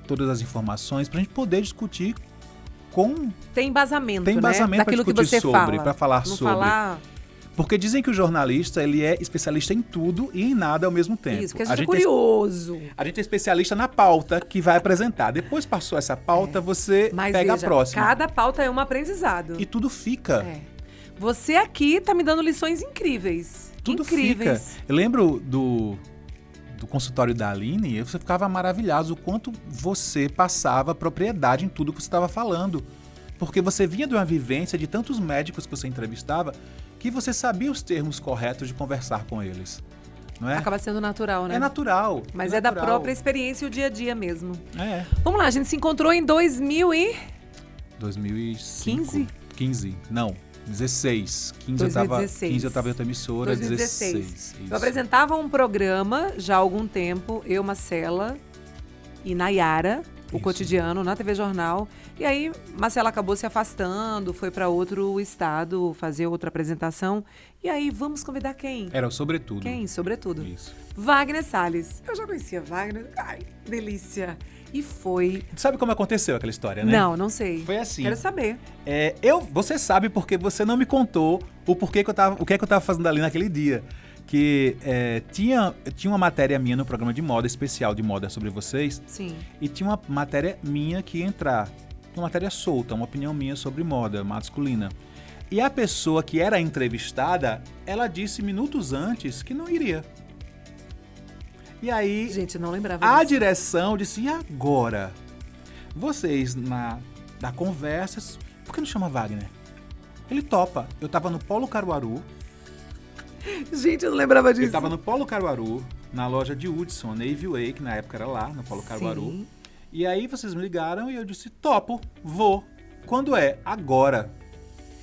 todas as informações para a gente poder discutir com... Tem embasamento, né? Daquilo para discutir que você sobre, fala. para falar não sobre. Falar... Porque dizem que o jornalista ele é especialista em tudo e em nada ao mesmo tempo. Isso, porque a gente é curioso. A gente é especialista na pauta que vai apresentar. Depois passou essa pauta, você pega a próxima. Cada pauta é um aprendizado. E tudo fica. Você aqui tá me dando lições incríveis. Tudo incríveis. Fica. Eu lembro do consultório da Aline, você ficava maravilhado o quanto você passava propriedade em tudo que você estava falando. Porque você vinha de uma vivência de tantos médicos que você entrevistava que você sabia os termos corretos de conversar com eles. Não é? Acaba sendo natural, né? É natural. Mas é da própria experiência e o dia a dia mesmo. Vamos lá, a gente se encontrou em 2005? 15? Não. 16. 15 eu estava em outra emissora, 16. Eu apresentava um programa já há algum tempo, eu, Marcela e Nayara, o Cotidiano, na TV Jornal. E aí, Marcela acabou se afastando, foi para outro estado fazer outra apresentação. E aí, vamos convidar quem? Era o Sobretudo. Quem? Sobretudo. Isso. Wagner Salles. Eu já conhecia Wagner. Ai, delícia. E foi... Sabe como aconteceu aquela história, né? Não sei. Foi assim. Quero saber. Você sabe porque você não me contou o que eu tava fazendo ali naquele dia. Que tinha uma matéria minha no programa de moda, especial de moda sobre vocês. Sim. E tinha uma matéria minha que ia entrar. Uma matéria solta, uma opinião minha sobre moda masculina. E a pessoa que era entrevistada, ela disse minutos antes que não iria. E aí, gente, não lembrava a disso. direção disse, e agora? Vocês, na conversa, por que não chama Wagner? Ele topa. Eu tava no Polo Caruaru. Gente, eu não lembrava disso. Eu tava no Polo Caruaru, na loja de Hudson, Navy Way, que na época era lá, no Polo Caruaru. Sim. E aí vocês me ligaram e eu disse, topo, vou. Quando é? Agora.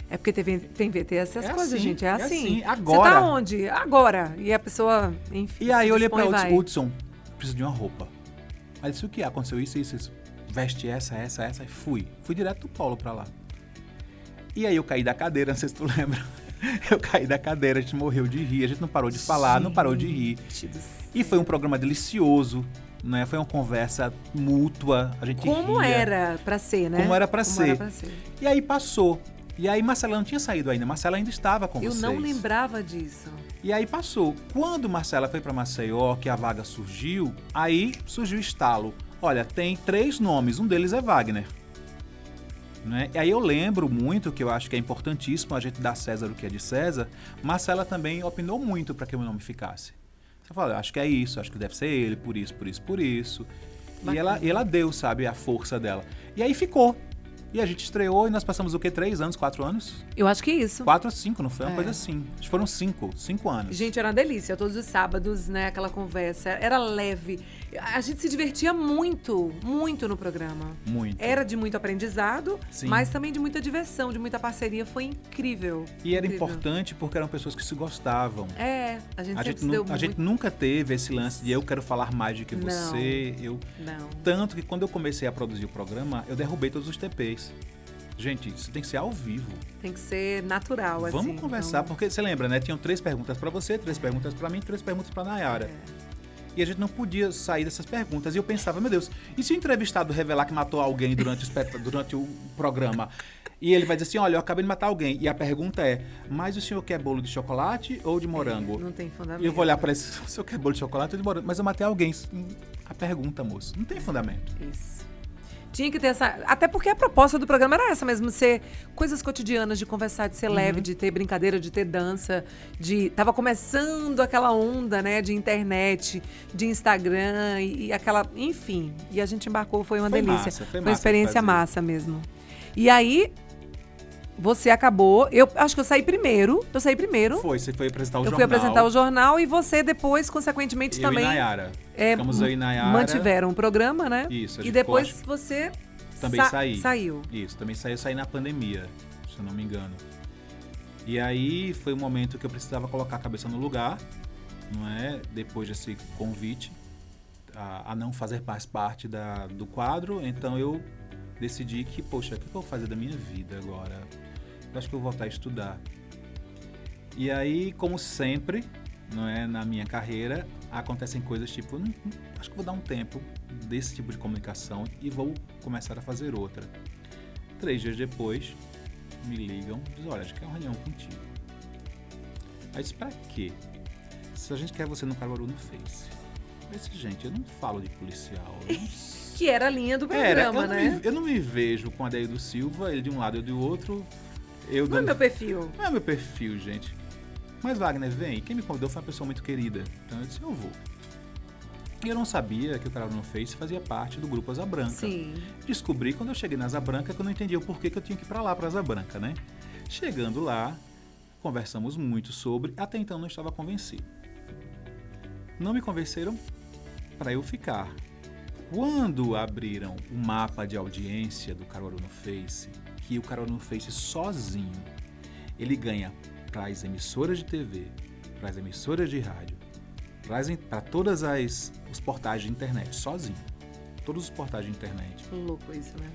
É porque tem VT essas coisas, assim, gente. É assim. Agora. Você tá onde? Agora. E a pessoa, enfim. E aí eu olhei pra Hudson, preciso de uma roupa. Aí disse, o que? Aconteceu isso. Veste essa. E fui. Fui direto do Polo pra lá. E aí eu caí da cadeira, não sei se tu lembra. Eu caí da cadeira, a gente morreu de rir, a gente não parou de falar, não parou de rir. E foi um programa delicioso. né? Foi uma conversa mútua, a gente Como ria. era pra ser, né? Como era pra Como ser. era pra ser. E aí passou. E aí Marcela não tinha saído ainda, Marcela ainda estava com Eu vocês. não lembrava disso. E aí passou. Quando Marcela foi para Maceió, que a vaga surgiu, aí surgiu o estalo. Olha, tem 3 nomes, um deles é Wagner. Né? E aí eu lembro muito, que eu acho que é importantíssimo a gente dar a César o que é de César, Marcela também opinou muito para que o meu nome ficasse. Você fala, acho que é isso, acho que deve ser ele, por isso, por isso, por isso. E ela deu, sabe, a força dela. E aí ficou. E a gente estreou e nós passamos o quê? 3 anos, 4 anos? Eu acho que isso. 4 a 5, não foi? Uma coisa assim. Acho que foram 5 anos. Gente, era uma delícia. Todos os sábados, né? Aquela conversa. Era leve. A gente se divertia muito, muito no programa. Muito. Era de muito aprendizado, Sim. mas também de muita diversão, de muita parceria. Foi incrível. E era incrível. importante porque eram pessoas que se gostavam. A gente sempre se deu A muito. gente nunca teve esse lance de eu quero falar mais do que você. Não. Tanto que quando eu comecei a produzir o programa, eu derrubei todos os TPs. Gente, isso tem que ser ao vivo. Tem que ser natural, assim. Vamos conversar, porque você lembra, né? Tinham 3 perguntas pra você, 3 perguntas pra mim, 3 perguntas pra Nayara. E a gente não podia sair dessas perguntas. E eu pensava, meu Deus, e se o entrevistado revelar que matou alguém durante o programa? E ele vai dizer assim, olha, eu acabei de matar alguém. E a pergunta é, mas o senhor quer bolo de chocolate ou de morango? Não tem fundamento. E eu vou olhar pra ele, o senhor quer bolo de chocolate ou de morango? Mas eu matei alguém. A pergunta, moço, não tem fundamento. Isso. Tinha que ter essa... Até porque a proposta do programa era essa mesmo, ser coisas cotidianas, de conversar, de ser leve, de ter brincadeira, de ter dança, de... Tava começando aquela onda, né, de internet, de Instagram e aquela... Enfim, e a gente embarcou, foi uma delícia. Massa, foi uma massa experiência fazer. massa mesmo. E aí, você acabou... Eu acho que eu saí primeiro. Você foi apresentar o Eu jornal. fui apresentar o jornal e você depois, consequentemente, eu também... e Nayara. Ficamos eu e Nayara. Mantiveram o programa, né? Isso, a E gente depois ficou, você também saiu. Isso, também saí na pandemia, se eu não me engano. E aí foi um momento que eu precisava colocar a cabeça no lugar, não é? Depois desse convite a não fazer mais parte do quadro, então eu decidi que, poxa, o que eu vou fazer da minha vida agora? Eu acho que eu vou voltar a estudar. E aí, como sempre, não é, na minha carreira, acontecem coisas tipo, acho que vou dar um tempo desse tipo de comunicação e vou começar a fazer outra. 3 dias depois, me ligam, dizem, olha, a gente quer uma reunião contigo. Aí eu disse, pra quê? Se a gente quer você no Caruaru no Face. Eu disse, gente, eu não falo de policial. Eu não... Que era a linha do programa, né? Eu não me vejo com a Adeildo Silva, ele de um lado e eu do outro. Não é meu perfil. Não é meu perfil, gente. Mas Wagner, vem. Quem me convidou foi uma pessoa muito querida. Então eu disse, eu vou. E eu não sabia que o Caruaru no Face fazia parte do grupo Asa Branca. Sim. Descobri quando eu cheguei na Asa Branca que eu não entendia o porquê que eu tinha que ir pra lá, pra Asa Branca, né? Chegando lá, conversamos muito sobre, até então não estava convencido. Não me convenceram para eu ficar. Quando abriram o mapa de audiência do Caruaru no Face, que o Caruaru no Face sozinho, ele ganha para as emissoras de TV, para as emissoras de rádio, para todas os portais de internet, sozinho. Todos os portais de internet. Louco isso, né?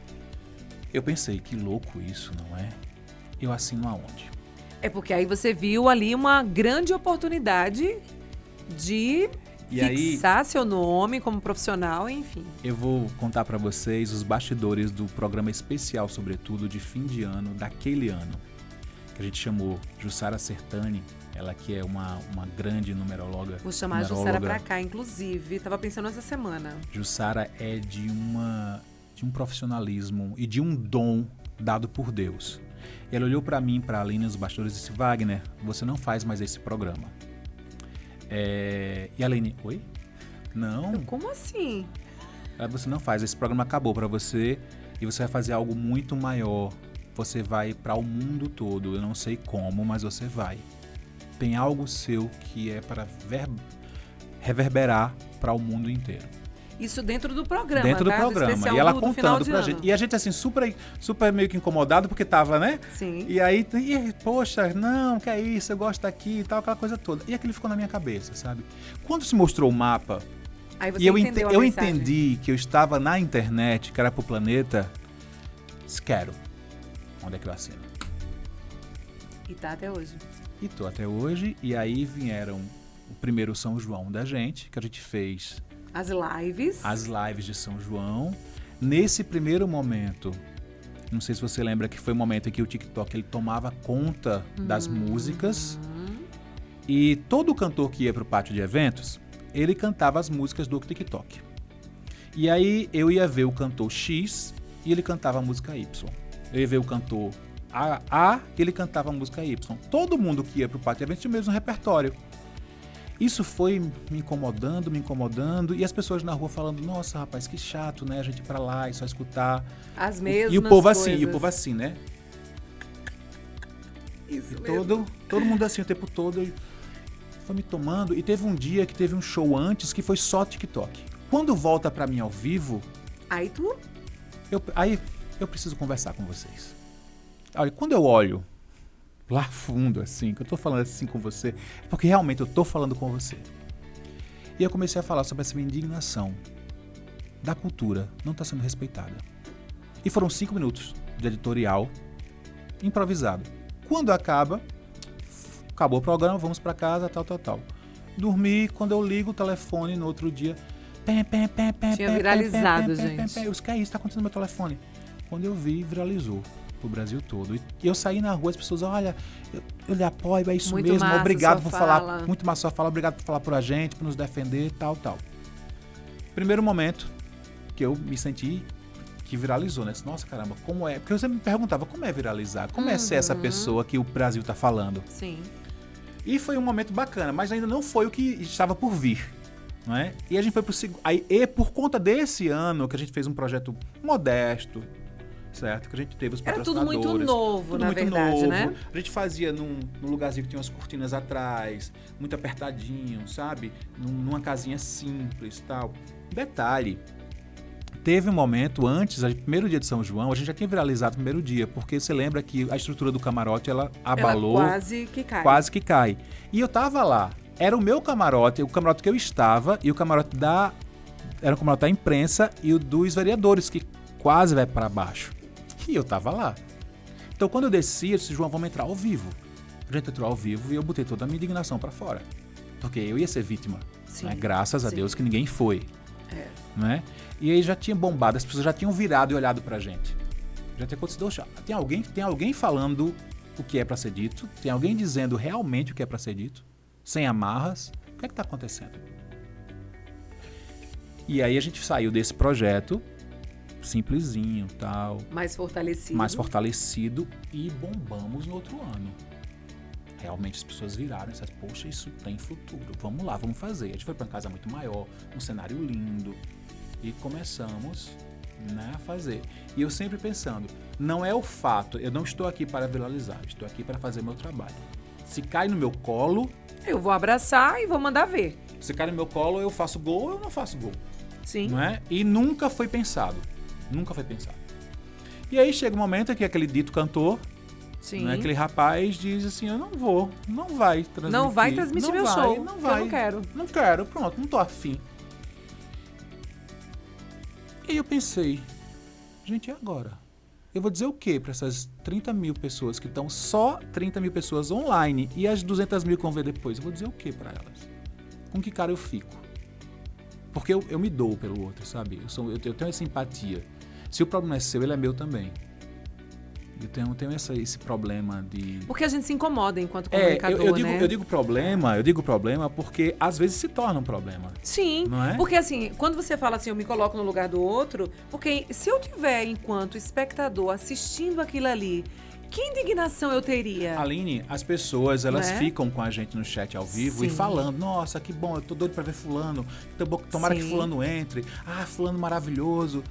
Eu pensei, que louco isso, não é? Eu assino aonde? É porque aí você viu ali uma grande oportunidade de fixar seu nome como profissional, enfim. Eu vou contar para vocês os bastidores do programa especial, sobretudo, de fim de ano, daquele ano, que a gente chamou Jussara Sertani, ela que é uma grande numeróloga. Vou chamar a Jussara pra cá, inclusive. Tava pensando essa semana. Jussara é de um profissionalismo e de um dom dado por Deus. E ela olhou para mim, para a Aline, os bastidores, e disse, Wagner, você não faz mais esse programa. E a Aline, oi? Não. Como assim? Você não faz, esse programa acabou para você e você vai fazer algo muito maior. Você vai para o mundo todo, eu não sei como, mas você vai. Tem algo seu que é para reverberar para o mundo inteiro. Isso dentro do programa, dentro do tá? programa. E ela contando pra gente. E a gente assim, super meio que incomodado, porque tava, né? Sim. E aí, poxa, não, que é isso, eu gosto daqui e tal, aquela coisa toda. E aquilo ficou na minha cabeça, sabe? Quando se mostrou o mapa, aí você e eu entendi que eu estava na internet, que era pro planeta, disse, quero. Onde é que eu assino? E tá até hoje. E tô até hoje. E aí vieram o primeiro São João da gente, que a gente fez As lives. As lives de São João. Nesse primeiro momento, não sei se você lembra que foi o momento em que o TikTok ele tomava conta das músicas. E todo cantor que ia para o pátio de eventos, ele cantava as músicas do TikTok. E aí eu ia ver o cantor X e ele cantava a música Y. Eu ia ver o cantor A e ele cantava a música Y. Todo mundo que ia para o pátio de eventos tinha o mesmo repertório. Isso foi me incomodando, e as pessoas na rua falando, nossa, rapaz, que chato, né, a gente ir pra lá e só escutar. As mesmas e o povo coisas. assim, e o povo assim, né? Isso E mesmo. todo mundo assim o tempo todo, e foi me tomando, e teve um dia que teve um show antes que foi só TikTok. Quando volta pra mim ao vivo, Aí tu... aí eu preciso conversar com vocês. Olha, quando eu olho lá fundo, assim, que eu tô falando assim com você, é porque realmente eu tô falando com você. E eu comecei a falar sobre essa minha indignação da cultura não tá sendo respeitada. E foram 5 minutos de editorial improvisado. Quando acabou o programa, vamos pra casa, tal. Dormi, quando eu ligo o telefone no outro dia, Tinha viralizado, gente. Eu disse, que é isso? Tá acontecendo no meu telefone. Quando eu vi, viralizou pro Brasil todo. E eu saí na rua, as pessoas, olha, eu lhe apoio, é isso Muito mesmo, massa obrigado sua por fala. falar, muito massa sua fala, obrigado por falar por a gente, por nos defender, tal. Primeiro momento que eu me senti que viralizou, né? Nossa, caramba, como é? Porque eu sempre me perguntava, como é viralizar? Como é ser essa pessoa que o Brasil tá falando? Sim. E foi um momento bacana, mas ainda não foi o que estava por vir, não é? E a gente foi pro segundo... E por conta desse ano que a gente fez um projeto modesto, certo? Que a gente teve os Era tudo patrocinadores. muito novo, tudo na muito verdade, novo. né? A gente fazia num lugarzinho que tinha umas cortinas atrás, muito apertadinho, sabe? Numa casinha simples, tal. Detalhe, teve um momento antes, primeiro dia de São João, a gente já tinha viralizado o primeiro dia, porque você lembra que a estrutura do camarote, ela abalou. Ela quase que cai. Quase que cai. E eu tava lá. Era o meu camarote, o camarote que eu estava, e o camarote era o camarote da imprensa e o dos vereadores, que quase vai para baixo. E eu tava lá. Então, quando eu desci, eu disse, João, vamos entrar ao vivo. A gente entrou ao vivo e eu botei toda a minha indignação para fora. Porque eu ia ser vítima. Sim, Né? Graças a sim. Deus que ninguém foi. É. Né? E aí já tinha bombado, as pessoas já tinham virado e olhado pra gente. Já tinha acontecido, tem alguém falando o que é pra ser dito, tem alguém dizendo realmente o que é pra ser dito, sem amarras. O que é que tá acontecendo? E aí a gente saiu desse projeto simplesinho, tal, Mais fortalecido. mais fortalecido, e bombamos no outro ano. Realmente as pessoas viraram e disseram, poxa, isso tem futuro, vamos lá, vamos fazer. A gente foi para uma casa muito maior, um cenário lindo, e começamos, né, a fazer. E eu sempre pensando, não é o fato, eu não estou aqui para viralizar, eu estou aqui para fazer meu trabalho. Se cai no meu colo, Eu vou abraçar e vou mandar ver. se cai no meu colo, eu faço gol ou eu não faço gol. Sim. Não é? E nunca foi pensado. Nunca foi pensado. E aí chega um momento em que aquele dito cantor, Sim. né, aquele rapaz diz assim, eu não vai transmitir. Não vai transmitir meu show, Não que vai. eu não quero. Não quero, pronto, não tô afim. E aí eu pensei, gente, e agora? Eu vou dizer o quê para essas 30 mil pessoas que estão só 30 mil pessoas online e as 200 mil que vão ver depois? Eu vou dizer o quê para elas? Com que cara eu fico? Porque eu me dou pelo outro, sabe? Eu tenho essa empatia. Se o problema é seu, ele é meu também. Eu tenho esse problema de... Porque a gente se incomoda enquanto comunicador, né? Eu digo problema porque às vezes se torna um problema. Sim, Não é? porque assim, quando você fala assim, eu me coloco no lugar do outro, porque se eu tiver, enquanto espectador, assistindo aquilo ali, que indignação eu teria? Aline, as pessoas, elas Né? ficam com a gente no chat ao vivo e Sim. falando, nossa, que bom, eu tô doido pra ver fulano, tomara que Sim. fulano entre, fulano maravilhoso.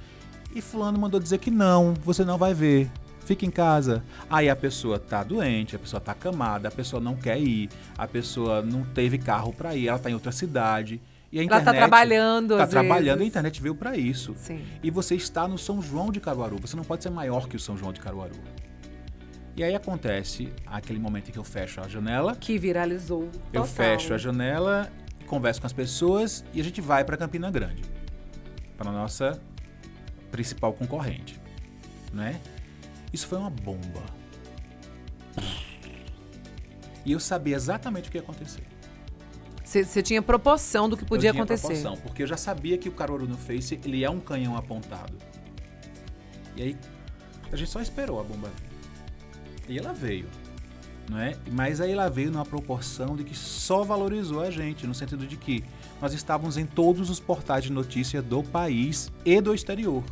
E fulano mandou dizer que não, você não vai ver. Fica em casa. Aí a pessoa tá doente, a pessoa tá acamada, a pessoa não quer ir, a pessoa não teve carro pra ir, ela tá em outra cidade. E a Ela internet tá trabalhando, Tá às trabalhando, a vezes. internet veio pra isso. Sim. E você está no São João de Caruaru, você não pode ser maior que o São João de Caruaru. E aí acontece aquele momento em que eu fecho a janela, Que viralizou. eu total. fecho a janela, converso com as pessoas e a gente vai para Campina Grande, para nossa principal concorrente, né? Isso foi uma bomba. E eu sabia exatamente o que ia acontecer. Você tinha proporção do que podia eu tinha acontecer. Proporção, porque eu já sabia que o Caruaru no Face, ele é um canhão apontado. E aí, a gente só esperou a bomba vir. E ela veio, não é? Mas aí ela veio numa proporção de que só valorizou a gente, no sentido de que nós estávamos em todos os portais de notícia do país e do exterior.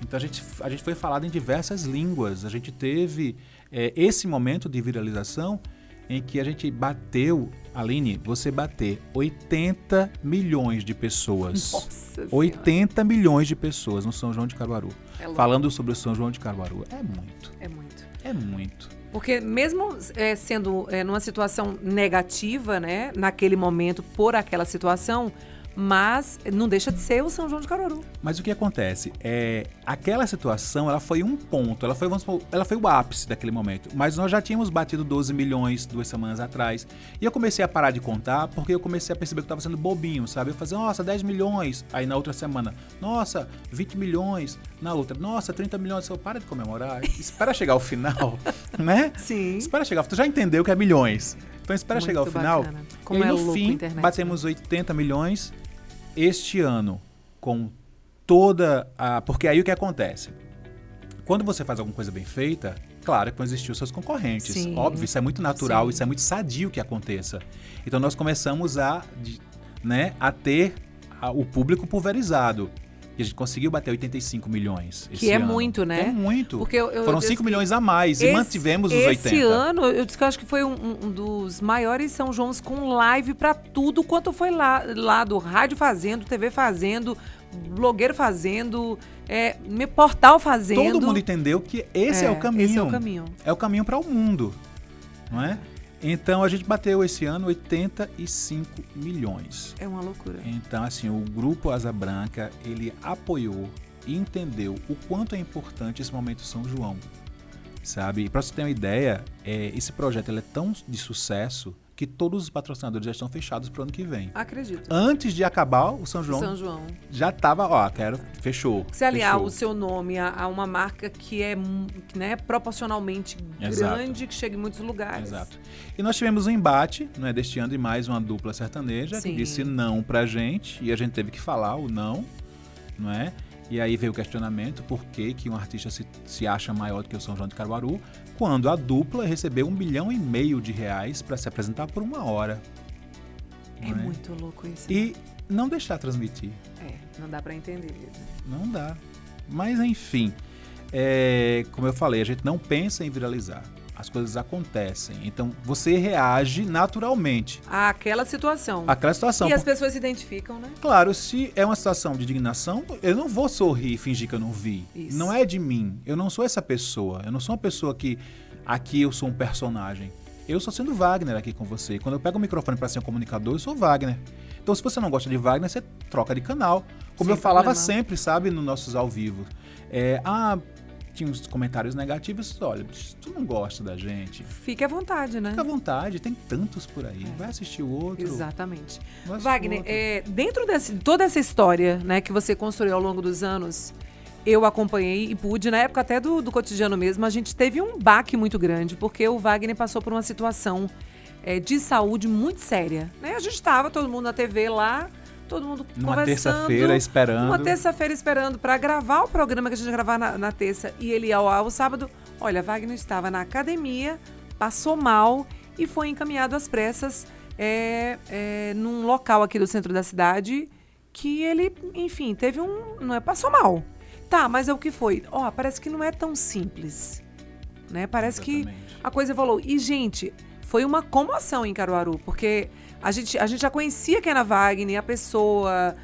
Então a gente foi falado em diversas línguas. A gente teve esse momento de viralização em que a gente bateu, Aline, você bater 80 milhões de pessoas. Nossa 80 Senhora. milhões de pessoas no São João de Caruaru. Falando sobre o São João de Caruaru. É muito. É muito. É muito. Porque mesmo sendo numa situação negativa, né, naquele momento, por aquela situação, mas não deixa de ser o São João de Caruaru. Mas o que acontece? Aquela situação, ela foi um ponto, ela foi o ápice daquele momento. Mas nós já tínhamos batido 12 milhões 2 semanas atrás. E eu comecei a parar de contar porque eu comecei a perceber que eu estava sendo bobinho, sabe? Eu fazia, nossa, 10 milhões. Aí na outra semana, nossa, 20 milhões. Na outra, nossa, 30 milhões. Eu para de comemorar. Espera chegar ao final, né? Sim. Espera chegar. Tu já entendeu que é milhões. Então espera chegar ao final. Como e aí, é no louco a fim, internet, batemos 80 milhões. Este ano, com toda a... Porque aí o que acontece? Quando você faz alguma coisa bem feita, claro que vão existir os seus concorrentes. Sim. Óbvio, isso é muito natural, Sim. isso é muito sadio que aconteça. Então nós começamos a ter o público pulverizado. E a gente conseguiu bater 85 milhões esse que é ano. muito, né? Que é muito. Porque Foram 5 milhões a mais e mantivemos os 80. Esse ano, eu disse que eu acho que foi um dos maiores São Joãos com live pra tudo, quanto foi lá do rádio fazendo, TV fazendo, blogueiro fazendo, portal fazendo. Todo mundo entendeu que esse é o caminho. Esse é o caminho. É o caminho para o mundo, não é? Então, a gente bateu esse ano 85 milhões. É uma loucura. Então, assim, o Grupo Asa Branca, ele apoiou e entendeu o quanto é importante esse momento São João, sabe? E para você ter uma ideia, esse projeto ele é tão de sucesso que todos os patrocinadores já estão fechados para o ano que vem. Acredito. Antes de acabar o São João, já estava, fechou. Se aliar fechou. o seu nome a uma marca que é, né, proporcionalmente grande, que chega em muitos lugares. Exato. E nós tivemos um embate, né, deste ano de mais uma dupla sertaneja, Sim. que disse não pra gente, e a gente teve que falar o não é? E aí veio o questionamento, por que um artista se acha maior do que o São João de Caruaru, quando a dupla recebeu R$1,5 milhão para se apresentar por 1 hora. É muito louco isso. E não deixar transmitir. Não dá pra entender mesmo. Não dá. Mas enfim, como eu falei, a gente não pensa em viralizar. As coisas acontecem. Então, você reage naturalmente. Àquela situação. E as pessoas se identificam, né? Claro, se é uma situação de indignação, eu não vou sorrir e fingir que eu não vi. Isso. Não é de mim. Eu não sou essa pessoa. Eu não sou uma pessoa que aqui eu sou um personagem. Eu estou sendo Wagner aqui com você. Quando eu pego o microfone para ser um comunicador, eu sou Wagner. Então, se você não gosta de Wagner, você troca de canal. Como eu falava sempre, sabe, nos nossos ao vivo. Tinha uns comentários negativos, olha, tu não gosta da gente. Fique à vontade, né? Fique à vontade, tem tantos por aí. Vai assistir o outro. Exatamente. Wagner, dentro de toda essa história, né, que você construiu ao longo dos anos, eu acompanhei e pude, na época até do cotidiano mesmo, a gente teve um baque muito grande, porque o Wagner passou por uma situação de saúde muito séria. Né? A gente estava, todo mundo na TV lá, todo mundo numa conversando. Uma terça-feira esperando para gravar o programa que a gente ia gravar na terça e ele ia ao sábado. Olha, Wagner estava na academia, passou mal e foi encaminhado às pressas num local aqui do centro da cidade que ele, enfim, teve passou mal. Tá, mas é o que foi? Parece que não é tão simples, né? Parece que a coisa evoluiu. E, gente, foi uma comoção em Caruaru, porque a gente já conhecia quem era Wagner, a pessoa,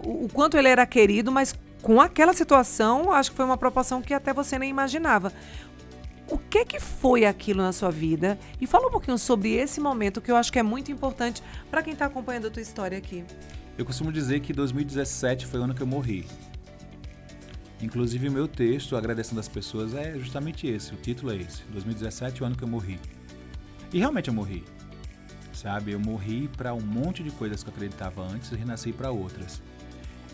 o quanto ele era querido, mas com aquela situação, acho que foi uma proporção que até você nem imaginava. O que foi aquilo na sua vida? E fala um pouquinho sobre esse momento, que eu acho que é muito importante para quem está acompanhando a tua história aqui. Eu costumo dizer que 2017 foi o ano que eu morri. Inclusive, o meu texto, agradecendo as pessoas, é justamente esse. O título é esse. 2017, o ano que eu morri. E realmente eu morri. Sabe? Eu morri para um monte de coisas que eu acreditava antes e renasci para outras.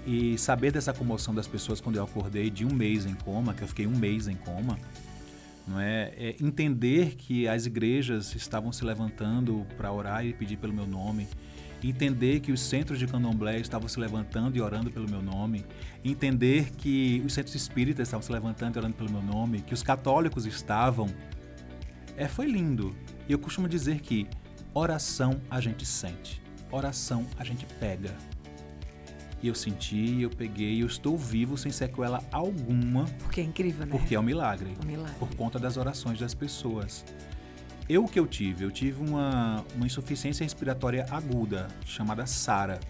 E saber dessa comoção das pessoas quando eu acordei de 1 mês em coma, que eu fiquei 1 mês em coma, não é? Entender que as igrejas estavam se levantando para orar e pedir pelo meu nome, entender que os centros de candomblé estavam se levantando e orando pelo meu nome, entender que os centros espíritas estavam se levantando e orando pelo meu nome, que os católicos estavam, foi lindo. E eu costumo dizer que oração a gente sente, oração a gente pega. E eu senti, eu peguei, eu estou vivo sem sequela alguma. Porque é incrível, né? Porque é um milagre. Um milagre. Por conta das orações das pessoas. Eu tive uma insuficiência respiratória aguda, chamada SARA,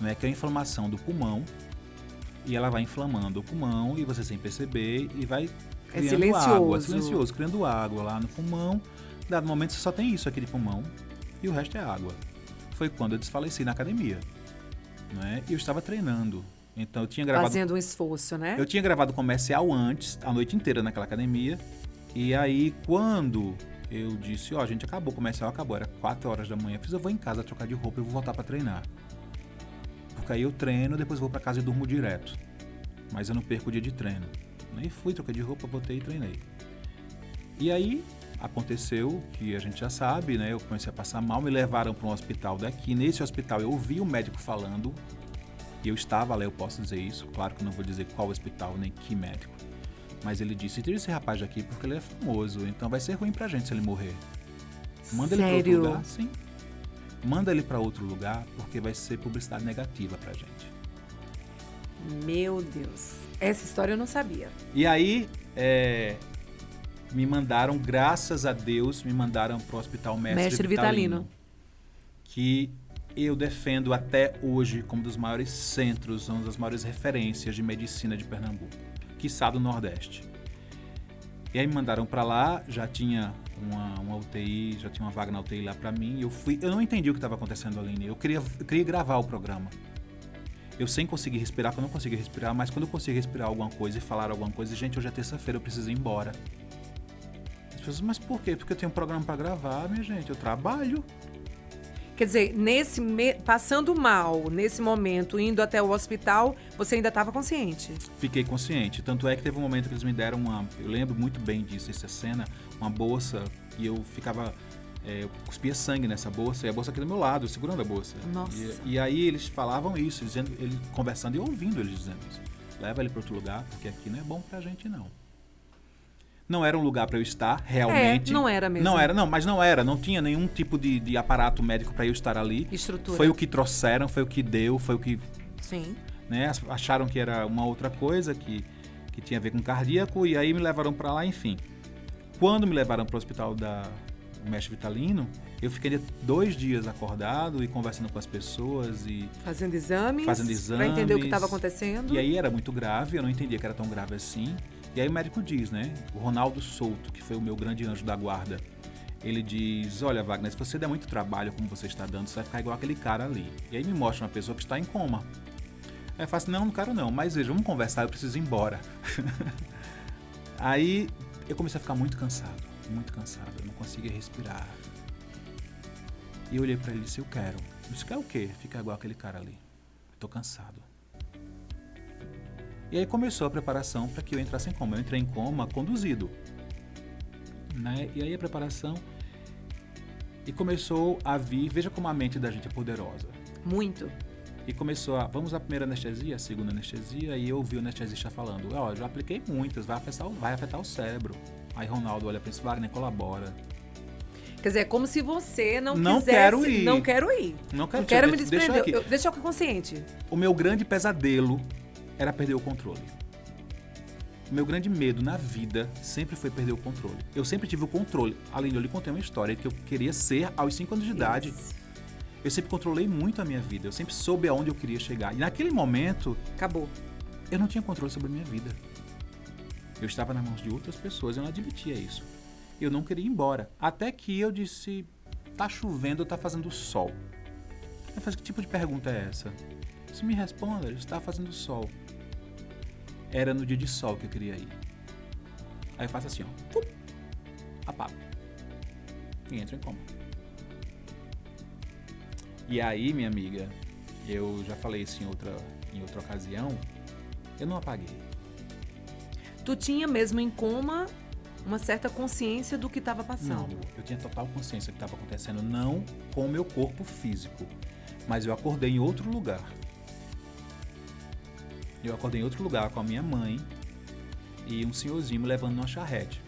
né? Que é a inflamação do pulmão. E ela vai inflamando o pulmão, e você sem perceber, e vai criando água. É silencioso, criando água lá no pulmão. Dado momento você só tem isso aqui de pulmão, e o resto é água. Foi quando eu desfaleci na academia. Né? E eu estava treinando. Então eu tinha gravado. Fazendo um esforço, né? Eu tinha gravado comercial antes, a noite inteira naquela academia. E aí, quando eu disse, ó, gente, acabou, o comercial acabou, era 4 horas da manhã. Eu vou em casa trocar de roupa e vou voltar para treinar. Porque aí eu treino, depois vou para casa e durmo direto. Mas eu não perco o dia de treino. Aí fui, troquei de roupa, voltei e treinei. E aí aconteceu que a gente já sabe, né? Eu comecei a passar mal, me levaram para um hospital daqui. Nesse hospital eu ouvi o médico falando, e eu estava lá, eu posso dizer isso. Claro que eu não vou dizer qual hospital, nem que médico. Mas ele disse, tira esse rapaz daqui porque ele é famoso, então vai ser ruim pra gente se ele morrer. Manda ele para outro lugar, sim. Manda ele para outro lugar porque vai ser publicidade negativa pra gente. Meu Deus. Essa história eu não sabia. E aí, me mandaram, graças a Deus, me mandaram para o Hospital Mestre Vitalino, que eu defendo até hoje como um dos maiores centros, uma das maiores referências de medicina de Pernambuco, quiçá do Nordeste. E aí me mandaram para lá, já tinha uma UTI, já tinha uma vaga na UTI lá para mim, eu não entendi o que estava acontecendo ali, eu queria gravar o programa. Eu sem conseguir respirar, quando eu não conseguia respirar, mas quando eu conseguia respirar alguma coisa e falar alguma coisa, gente, hoje é terça-feira, eu preciso ir embora. As pessoas, mas por quê? Porque eu tenho um programa para gravar, minha gente, eu trabalho. Quer dizer, passando mal, nesse momento, indo até o hospital, você ainda estava consciente? Fiquei consciente, tanto é que teve um momento que eles me deram eu lembro muito bem disso, essa cena, uma bolsa, e eu ficava... eu cuspia sangue nessa bolsa, e a bolsa aqui do meu lado, segurando a bolsa. Nossa. E aí eles falavam isso, ele conversando e ouvindo eles dizendo isso. Leva ele para outro lugar, porque aqui não é bom pra gente, não. Não era um lugar para eu estar, realmente. Não era mesmo. Não era, mas não era. Não tinha nenhum tipo de aparato médico para eu estar ali. Estrutura. Foi o que trouxeram, foi o que deu, foi o que... Sim. Né, acharam que era uma outra coisa, que tinha a ver com cardíaco, e aí me levaram para lá, enfim. Quando me levaram para o hospital do Mestre Vitalino, eu fiquei 2 dias acordado e conversando com as pessoas e... Fazendo exames. Para entender o que estava acontecendo. E aí era muito grave, eu não entendia que era tão grave assim. E aí o médico diz, né? O Ronaldo Souto, que foi o meu grande anjo da guarda, ele diz, olha, Wagner, se você der muito trabalho como você está dando, você vai ficar igual aquele cara ali. E aí me mostra uma pessoa que está em coma. Aí eu falo assim, não quero não, mas veja, vamos conversar, eu preciso ir embora. Aí eu comecei a ficar muito cansado, eu não conseguia respirar. E eu olhei pra ele e disse, eu quero. Eu disse, quer o quê? Ficar igual aquele cara ali. Eu tô cansado. E aí começou a preparação para que eu entrasse em coma. Eu entrei em coma conduzido. Né? E aí a preparação... E começou a vir... Veja como a mente da gente é poderosa. Muito. E começou a... Vamos à primeira anestesia, a segunda anestesia. E eu ouvi o anestesista falando, ó, já apliquei muitas, vai afetar o cérebro. Aí Ronaldo olha para esse Wagner, colabora. Quer dizer, é como se você não quisesse... Quero ir. Não quero ir. Não quero me desprender. Deixa eu consciente. O meu grande pesadelo era perder o controle. O meu grande medo na vida sempre foi perder o controle. Eu sempre tive o controle. Além de eu lhe contei uma história que eu queria ser aos 5 anos de idade. Eu sempre controlei muito a minha vida. Eu sempre soube aonde eu queria chegar. E naquele momento... Acabou. Eu não tinha controle sobre a minha vida. Eu estava nas mãos de outras pessoas. Eu não admitia isso. Eu não queria ir embora. Até que eu disse... Tá chovendo ou tá fazendo sol? Eu falei, que tipo de pergunta é essa? Se me responda, está fazendo sol. Era no dia de sol que eu queria ir. Aí eu faço assim, ó. Apago. E entro em coma. E aí, minha amiga, eu já falei isso em outra ocasião, eu não apaguei. Tu tinha mesmo em coma Uma certa consciência do que estava passando. Não, eu tinha total consciência do que estava acontecendo, não com o meu corpo físico, mas eu acordei em outro lugar. Eu acordei em outro lugar com a minha mãe e um senhorzinho me levando numa charrete.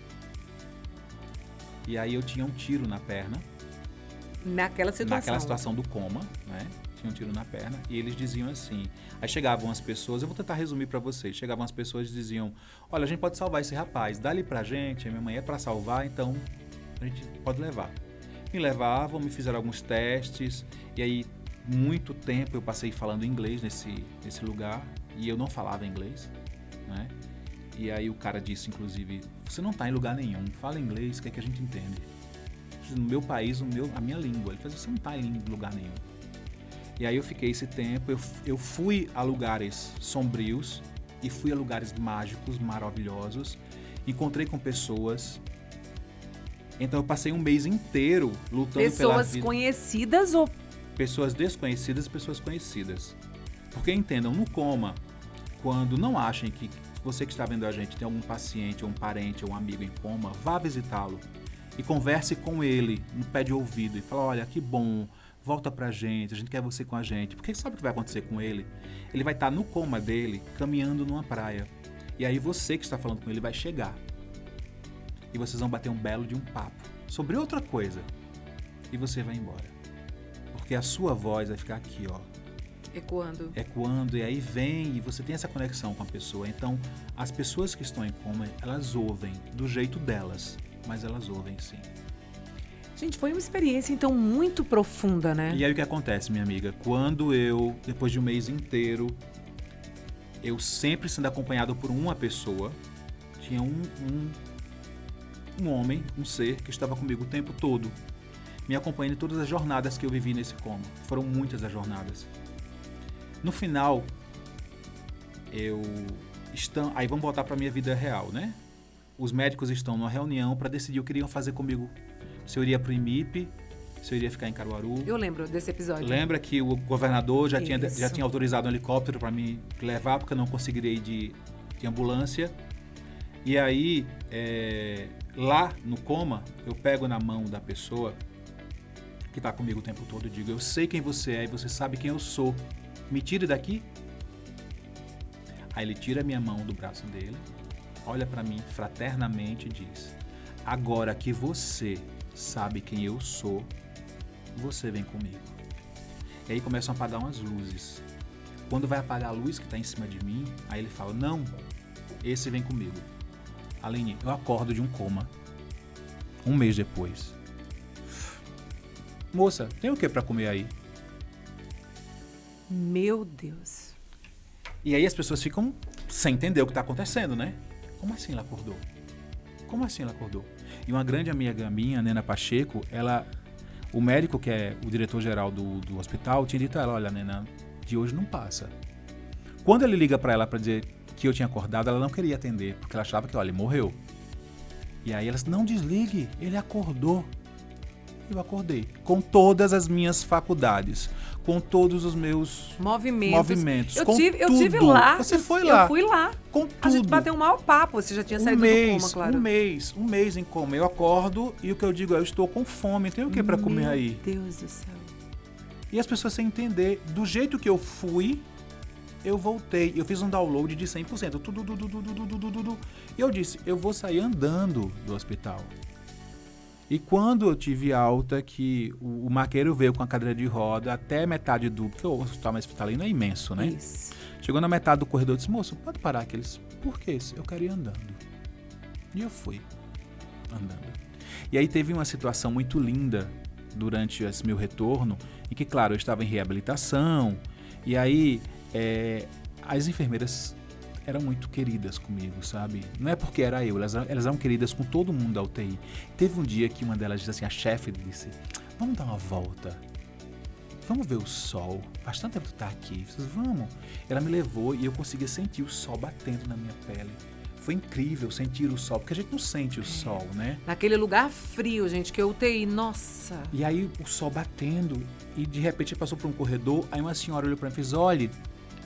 E aí eu tinha um tiro na perna. Naquela situação do coma, né? Tinha um tiro na perna e eles diziam assim. Aí chegavam as pessoas, eu vou tentar resumir para vocês. Chegavam as pessoas e diziam: olha, a gente pode salvar esse rapaz, dá-lhe pra gente. A minha mãe é para salvar, então a gente pode levar. Me levavam, me fizeram alguns testes e aí muito tempo eu passei falando inglês nesse lugar e eu não falava inglês, né? E aí o cara disse, inclusive, você não tá em lugar nenhum, fala inglês, que é que a gente entende. No meu país, a minha língua. Ele falou, você não tá em lugar nenhum. E aí eu fiquei esse tempo, eu fui a lugares sombrios e fui a lugares mágicos, maravilhosos, encontrei com pessoas. Então eu passei um mês inteiro lutando pela vida. Pessoas conhecidas ou... Pessoas desconhecidas e pessoas conhecidas. Porque entendam, no coma, quando não achem que você que está vendo a gente tem algum paciente, ou um parente, ou um amigo em coma, vá visitá-lo e converse com ele no pé de ouvido e fala, olha, que bom, volta pra gente, a gente quer você com a gente. Porque sabe o que vai acontecer com ele? Ele vai estar no coma dele, caminhando numa praia. E aí você que está falando com ele vai chegar. E vocês vão bater um belo de um papo sobre outra coisa. E você vai embora. Porque a sua voz vai ficar aqui, ó. Ecoando, e aí vem e você tem essa conexão com a pessoa. Então, as pessoas que estão em coma, elas ouvem do jeito delas, mas elas ouvem sim. Gente, foi uma experiência, então, muito profunda, né? E aí o que acontece, minha amiga? Quando eu, depois de um mês inteiro, eu sempre sendo acompanhado por uma pessoa, tinha um homem, um ser, que estava comigo o tempo todo, me acompanhando em todas as jornadas que eu vivi nesse coma. Foram muitas as jornadas. No final, aí vamos voltar para a minha vida real, né? Os médicos estão numa reunião para decidir o que iriam fazer comigo. Se eu iria para o IMIP, se eu iria ficar em Caruaru. Eu lembro desse episódio. Lembra que o governador já tinha autorizado um helicóptero para me levar, porque eu não conseguiria ir de ambulância. E aí, lá no coma, eu pego na mão da pessoa que está comigo o tempo todo e digo, eu sei quem você é e você sabe quem eu sou. Me tire daqui. Aí ele tira a minha mão do braço dele, olha para mim fraternamente e diz, agora que você sabe quem eu sou, você vem comigo. E aí começam a apagar umas luzes. Quando vai apagar a luz que está em cima de mim, aí ele fala, não, esse vem comigo. Aline, eu acordo de um coma, um mês depois. Moça, tem o que para comer aí? Meu Deus. E aí as pessoas ficam sem entender o que está acontecendo, né? Como assim ela acordou? Como assim ela acordou? E uma grande amiga minha, Nena Pacheco, o médico que é o diretor-geral do hospital, tinha dito a ela, olha, Nena, de hoje não passa. Quando ele liga para ela para dizer que eu tinha acordado, ela não queria atender, porque ela achava que, olha, ele morreu. E aí ela disse, não desligue, ele acordou. Eu acordei, com todas as minhas faculdades, com todos os meus movimentos. Eu tive lá. Você foi lá. Eu fui lá. Com tudo. A gente bateu um maior papo, você já tinha saído do coma, claro. Um mês em coma. Eu acordo e o que eu digo é, eu estou com fome, tem o que para comer aí? Meu Deus do céu. E as pessoas sem entender, do jeito que eu fui, eu voltei. Eu fiz um download de 100%. E eu disse, eu vou sair andando do hospital. E quando eu tive alta, que o maqueiro veio com a cadeira de roda até metade porque o hospital hospitalino é imenso, né? Isso. Chegou na metade do corredor e disse, moço, pode parar aqui. Eles, por que isso? Eu quero ir andando. E eu fui andando. E aí teve uma situação muito linda durante esse meu retorno, em que, claro, eu estava em reabilitação, e aí as enfermeiras eram muito queridas comigo, sabe? Não é porque era eu, elas eram queridas com todo mundo da UTI. Teve um dia que uma delas disse assim, a chefe disse, vamos dar uma volta, vamos ver o sol, faz tanto tempo que tu tá aqui, vocês vamos. Ela me levou e eu conseguia sentir o sol batendo na minha pele. Foi incrível sentir o sol, porque a gente não sente o sol, né? Naquele lugar frio, gente, que é UTI, nossa. E aí o sol batendo, e de repente passou por um corredor, aí uma senhora olhou pra mim e fez, olha,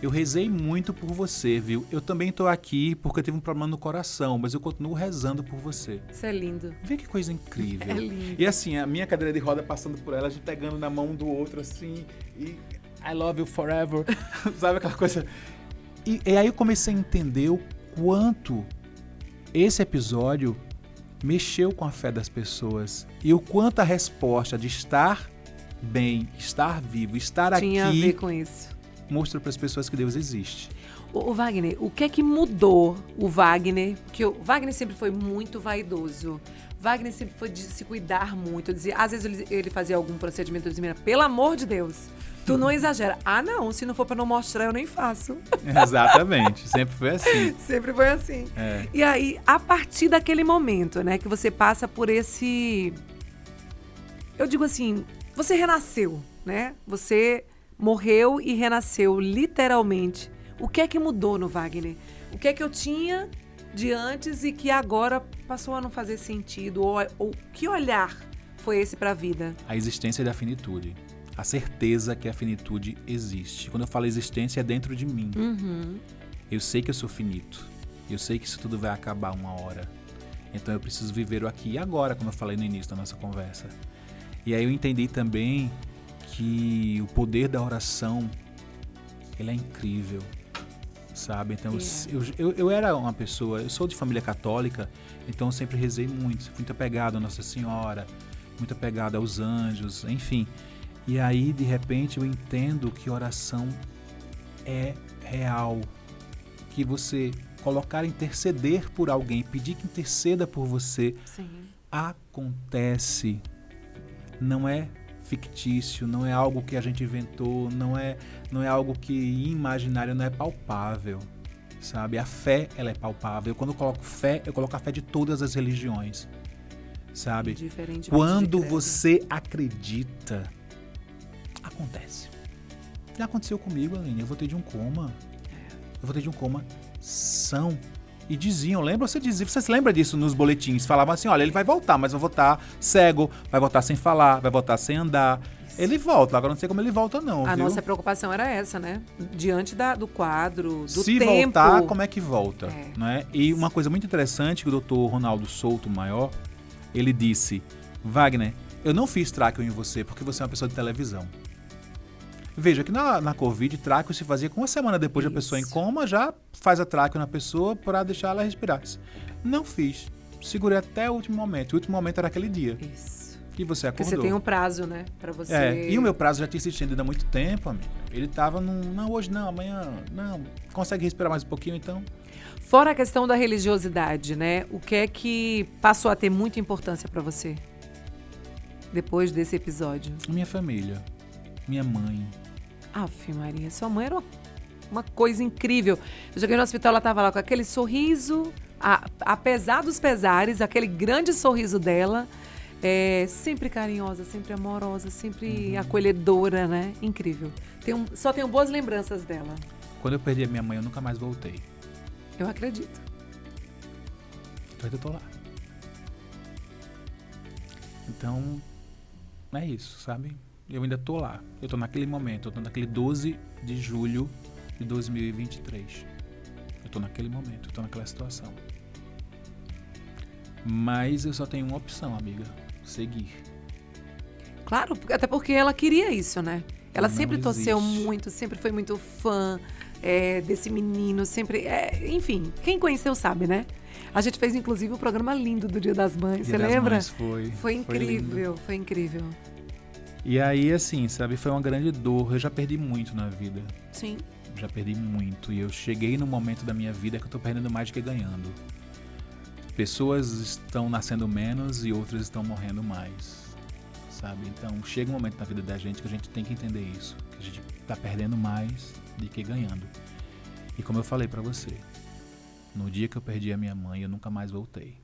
Eu rezei muito por você, viu? Eu também tô aqui porque eu tive um problema no coração, mas eu continuo rezando por você. Isso é lindo. Vê que coisa incrível. É lindo. E assim, a minha cadeira de roda passando por ela, a gente pegando na mão do outro assim, e I love you forever, sabe aquela coisa? E aí eu comecei a entender o quanto esse episódio mexeu com a fé das pessoas e o quanto a resposta de estar bem, estar vivo, estar Tinha aqui a ver com isso. mostra para as pessoas que Deus existe. O Wagner, o que é que mudou o Wagner? Porque o Wagner sempre foi muito vaidoso. Wagner sempre foi de se cuidar muito. Dizia, às vezes ele fazia algum procedimento, eu dizia, pelo amor de Deus, tu não exagera. Ah, não, se não for pra não mostrar, eu nem faço. Exatamente, sempre foi assim. Sempre foi assim. É. E aí, a partir daquele momento, né, que você passa por esse... Eu digo assim, você renasceu, né? Você morreu e renasceu, literalmente. O que é que mudou no Wagner? O que é que eu tinha de antes e que agora passou a não fazer sentido? Ou que olhar foi esse para a vida? A existência da finitude. A certeza que a finitude existe. Quando eu falo existência, é dentro de mim. Uhum. Eu sei que eu sou finito. Eu sei que isso tudo vai acabar uma hora. Então eu preciso viver o aqui e agora, como eu falei no início da nossa conversa. E aí eu entendi também que o poder da oração, ele é incrível, sabe? Então eu era uma pessoa, eu sou de família católica, então eu sempre rezei muito, muito apegado a Nossa Senhora, muito apegado aos anjos, enfim. E aí, de repente, eu entendo que oração é real, que você colocar, interceder por alguém, pedir que interceda por você, Sim. acontece. Não é fictício, não é algo que a gente inventou, não é algo que imaginário, não é palpável, sabe? A fé, ela é palpável. Quando eu coloco fé, eu coloco a fé de todas as religiões, sabe? Quando você acredita, acontece. Já aconteceu comigo, Aline, eu voltei de um coma. São. E diziam, lembra? Você se lembra disso nos boletins? Falavam assim, olha, ele vai voltar, mas vai voltar cego, vai voltar sem falar, vai voltar sem andar. Isso. Ele volta, agora não sei como ele volta não, A viu? nossa preocupação era essa, né? Diante do quadro, do Se tempo. voltar, como é que volta? Né? E uma coisa muito interessante que o Dr. Ronaldo Souto Maior, ele disse, Wagner, eu não fiz tráqueo em você porque você é uma pessoa de televisão. Veja que na Covid, tráqueo se fazia com uma semana depois da pessoa em coma, já faz a tráqueo na pessoa para deixar ela respirar. Não fiz. Segurei até o último momento. O último momento era aquele dia. Isso. E você acordou. Porque você tem um prazo, né? Pra você... E o meu prazo já tinha se estendido há muito tempo, amigo. Ele tava não, hoje não, amanhã não. Consegue respirar mais um pouquinho, então? Fora a questão da religiosidade, né? O que é que passou a ter muita importância pra você? Depois desse episódio. Minha família. Minha mãe. Aff, Maria, sua mãe era uma coisa incrível. Eu cheguei no hospital, ela estava lá com aquele sorriso, apesar dos pesares, aquele grande sorriso dela, sempre carinhosa, sempre amorosa, sempre acolhedora, né? Incrível. Só tenho boas lembranças dela. Quando eu perdi a minha mãe, eu nunca mais voltei. Eu acredito. Então eu tô lá. Então, é isso, sabe? Eu ainda tô lá. Eu tô naquele momento. Eu tô naquele 12 de julho de 2023. Eu tô naquele momento. Eu tô naquela situação. Mas eu só tenho uma opção, amiga. Seguir. Claro, até porque ela queria isso, né? Ela Não sempre torceu existe. muito, sempre foi muito fã desse menino, sempre... enfim, quem conheceu sabe, né? A gente fez, inclusive, um programa lindo do Dia das Mães, você lembra? Mães Foi incrível, foi incrível. E aí, assim, sabe, foi uma grande dor. Eu já perdi muito na vida. Sim. Já perdi muito. E eu cheguei no momento da minha vida que eu tô perdendo mais do que ganhando. Pessoas estão nascendo menos e outras estão morrendo mais. Sabe? Então, chega um momento na vida da gente que a gente tem que entender isso. Que a gente tá perdendo mais do que ganhando. E como eu falei pra você, no dia que eu perdi a minha mãe, eu nunca mais voltei.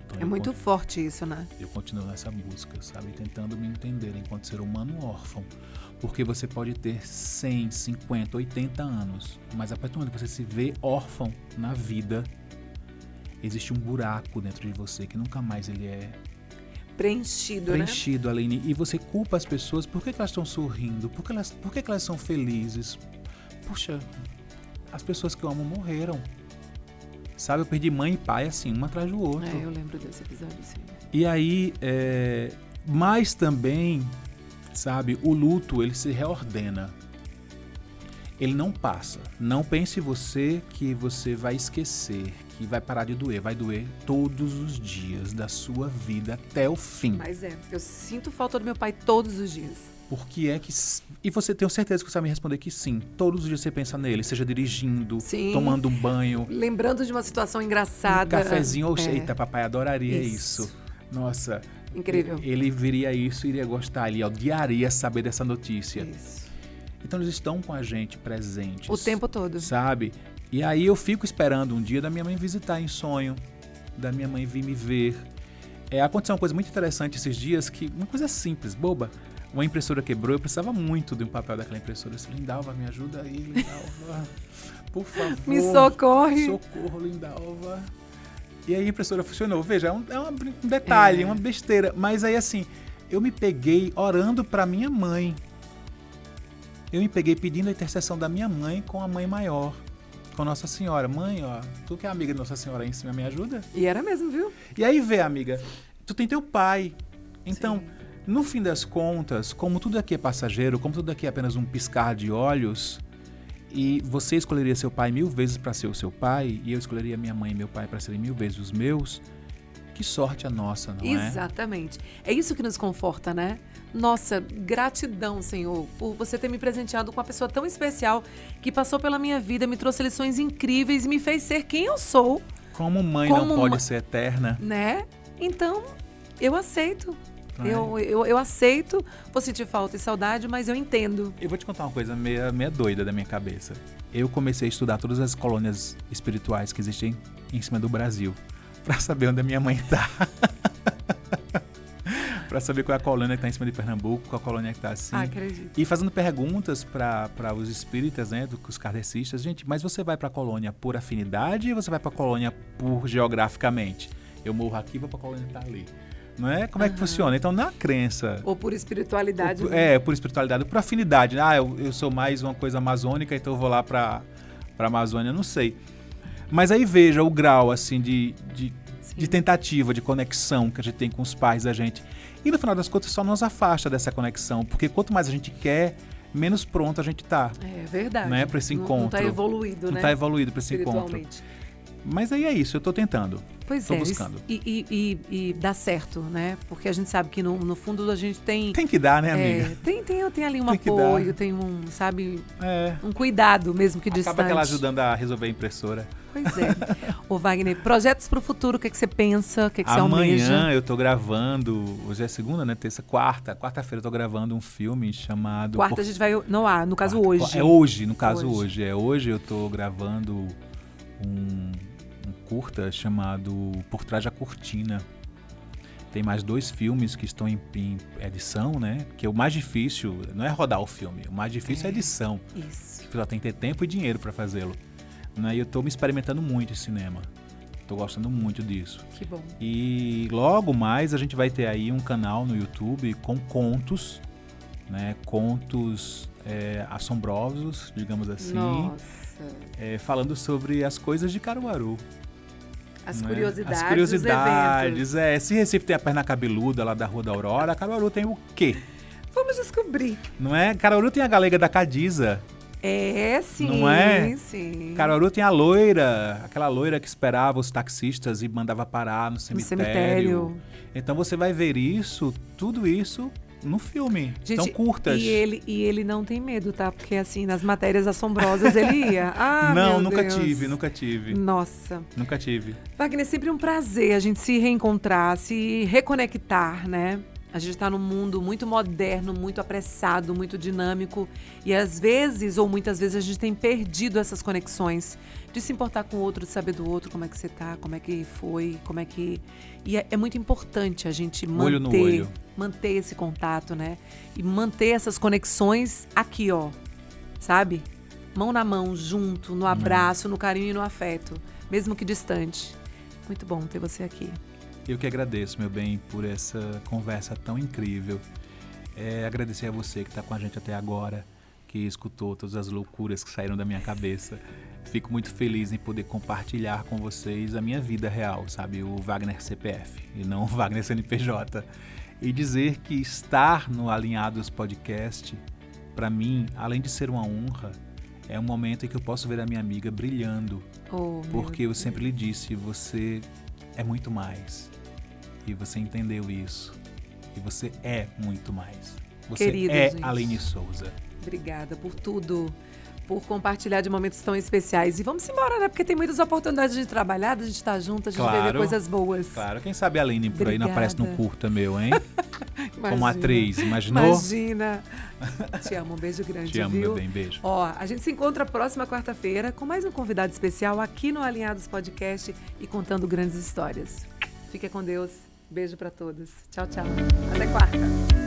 Então, É muito forte isso, né? Eu continuo nessa busca, sabe? Tentando me entender enquanto ser humano órfão. Porque você pode ter 100, 50, 80 anos, mas a partir do momento que você se vê órfão na vida, existe um buraco dentro de você que nunca mais ele é preenchido, Aline. E você culpa as pessoas, por que elas estão sorrindo? Por que elas são felizes? puxa, as pessoas que eu amo morreram. Sabe, eu perdi mãe e pai, assim, um atrás do outro. Eu lembro desse episódio, sim. E aí, mas também, sabe, o luto, ele se reordena. Ele não passa. Não pense você que você vai esquecer, que vai parar de doer. Vai doer todos os dias da sua vida até o fim. Mas eu sinto falta do meu pai todos os dias. Porque é que... E você tem certeza que você vai me responder que sim. Todos os dias você pensa nele, seja dirigindo, sim, tomando um banho. Lembrando de uma situação engraçada. Um cafezinho. Eita, papai adoraria isso. Nossa. Incrível. Ele viria isso, iria gostar, ele odiaria saber dessa notícia. Isso. Então eles estão com a gente presentes. O tempo todo. Sabe? E aí eu fico esperando um dia da minha mãe visitar em sonho, da minha mãe vir me ver. Aconteceu uma coisa muito interessante esses dias, que uma coisa simples, boba. Uma impressora quebrou, eu precisava muito de um papel daquela impressora. Eu disse, Lindalva, me ajuda aí, Lindalva. Por favor. Me socorre. Socorro, Lindalva. E aí a impressora funcionou. Veja, um detalhe, uma besteira. Mas aí assim, eu me peguei orando pra minha mãe. Eu me peguei pedindo a intercessão da minha mãe com a mãe maior, com Nossa Senhora. Mãe, ó, tu que é amiga de Nossa Senhora aí em cima, me ajuda? E era mesmo, viu? E aí vê, amiga, tu tem teu pai. Então, sim, no fim das contas, como tudo aqui é passageiro, como tudo aqui é apenas um piscar de olhos, e você escolheria seu pai 1000 vezes para ser o seu pai, e eu escolheria minha mãe e meu pai para serem 1000 vezes os meus, que sorte a nossa, não é? Exatamente. É isso que nos conforta, né? Nossa, gratidão, Senhor, por você ter me presenteado com uma pessoa tão especial que passou pela minha vida, me trouxe lições incríveis e me fez ser quem eu sou. Como mãe não pode ser eterna. Né? Então, eu aceito. Eu aceito, vou sentir falta e saudade, mas eu entendo. Eu vou te contar uma coisa meia doida da minha cabeça. Eu comecei a estudar todas as colônias espirituais que existem em cima do Brasil, pra saber onde a minha mãe tá. Pra saber qual é a colônia que tá em cima de Pernambuco, qual a colônia que tá assim. Acredito. E fazendo perguntas para os espíritas, né, os kardecistas. Gente, mas você vai pra colônia por afinidade ou você vai pra colônia por geograficamente? Eu morro aqui, vou pra colônia que tá ali. Não é? Como é que funciona? Então, na crença... Ou por espiritualidade. Por espiritualidade, por afinidade. Eu sou mais uma coisa amazônica, então eu vou lá pra Amazônia, não sei. Mas aí veja o grau, assim, de tentativa, de conexão que a gente tem com os pais da gente. E no final das contas só nos afasta dessa conexão, porque quanto mais a gente quer, menos pronto a gente tá. É verdade. Né, para esse encontro. Não tá evoluído, né? Não tá evoluído para esse encontro. Mas aí é isso, eu tô tentando. Pois tô buscando. E dá certo, né? Porque a gente sabe que no fundo a gente tem... Tem que dar, né, amiga? Tem ali um apoio, tem um, sabe, um cuidado mesmo que distante. Acaba que ela ajudando a resolver a impressora. Pois é. Ô Wagner, projetos pro futuro, o que você pensa, o que você almeja? Amanhã eu tô gravando, hoje é segunda, né? Quarta-feira eu tô gravando um filme chamado... Quarta a gente vai no caso hoje. É hoje, no caso hoje. Hoje eu tô gravando um curta chamado Por Trás da Cortina. Tem mais 2 filmes que estão em edição, né? Que o mais difícil não é rodar o filme, o mais difícil é a edição. Isso. Porque só tem que ter tempo e dinheiro para fazê-lo. Né? E eu tô me experimentando muito em cinema. Tô gostando muito disso. Que bom. E logo mais a gente vai ter aí um canal no YouTube com contos, né? Contos assombrosos, digamos assim. Nossa. Falando sobre as coisas de Caruaru. As curiosidades, as curiosidades, os eventos. Se Recife tem a perna cabeluda lá da Rua da Aurora, Caruaru tem o quê? Vamos descobrir. Não é? Caruaru tem a galega da Cadiza. Sim. Não é? Sim. Caruaru tem a loira, aquela loira que esperava os taxistas e mandava parar no cemitério. Então você vai ver tudo isso no filme. Gente, tão curtas. E ele não tem medo, tá? Porque assim, nas matérias assombrosas ele ia. Não, nunca tive. Nossa. Nunca tive. Wagner, é sempre um prazer a gente se reencontrar, se reconectar, né? A gente está num mundo muito moderno, muito apressado, muito dinâmico. E às vezes, ou muitas vezes, a gente tem perdido essas conexões de se importar com o outro, de saber do outro, como é que você tá, como é que foi, como é que... E é muito importante a gente manter esse contato, né? E manter essas conexões aqui, ó. Sabe? Mão na mão, junto, no abraço, no carinho e no afeto. Mesmo que distante. Muito bom ter você aqui. Eu que agradeço, meu bem, por essa conversa tão incrível. Agradecer a você que está com a gente até agora. que escutou todas as loucuras que saíram da minha cabeça. Fico muito feliz em poder compartilhar com vocês a minha vida real, sabe? O Wagner CPF e não o Wagner CNPJ. E dizer que estar no Alinhados Podcast, para mim, além de ser uma honra, é um momento em que eu posso ver a minha amiga brilhando. Porque eu sempre lhe disse, você é muito mais. E você entendeu isso. E você é muito mais. Você Querido, é gente. Aline Souza. Obrigada por tudo, por compartilhar de momentos tão especiais. E vamos embora, né? Porque tem muitas oportunidades de trabalhar, de a gente estar junto, a gente viver coisas boas. Claro, quem sabe a Aline por aí não aparece no curta meu, hein? Imagina. Como atriz, imaginou? Imagina. Te amo, um beijo grande, Te amo, viu? meu bem, beijo. Ó, a gente se encontra próxima quarta-feira com mais um convidado especial aqui no Alinhados Podcast e contando grandes histórias. Fique com Deus. Beijo pra todos. Tchau, tchau. Até quarta.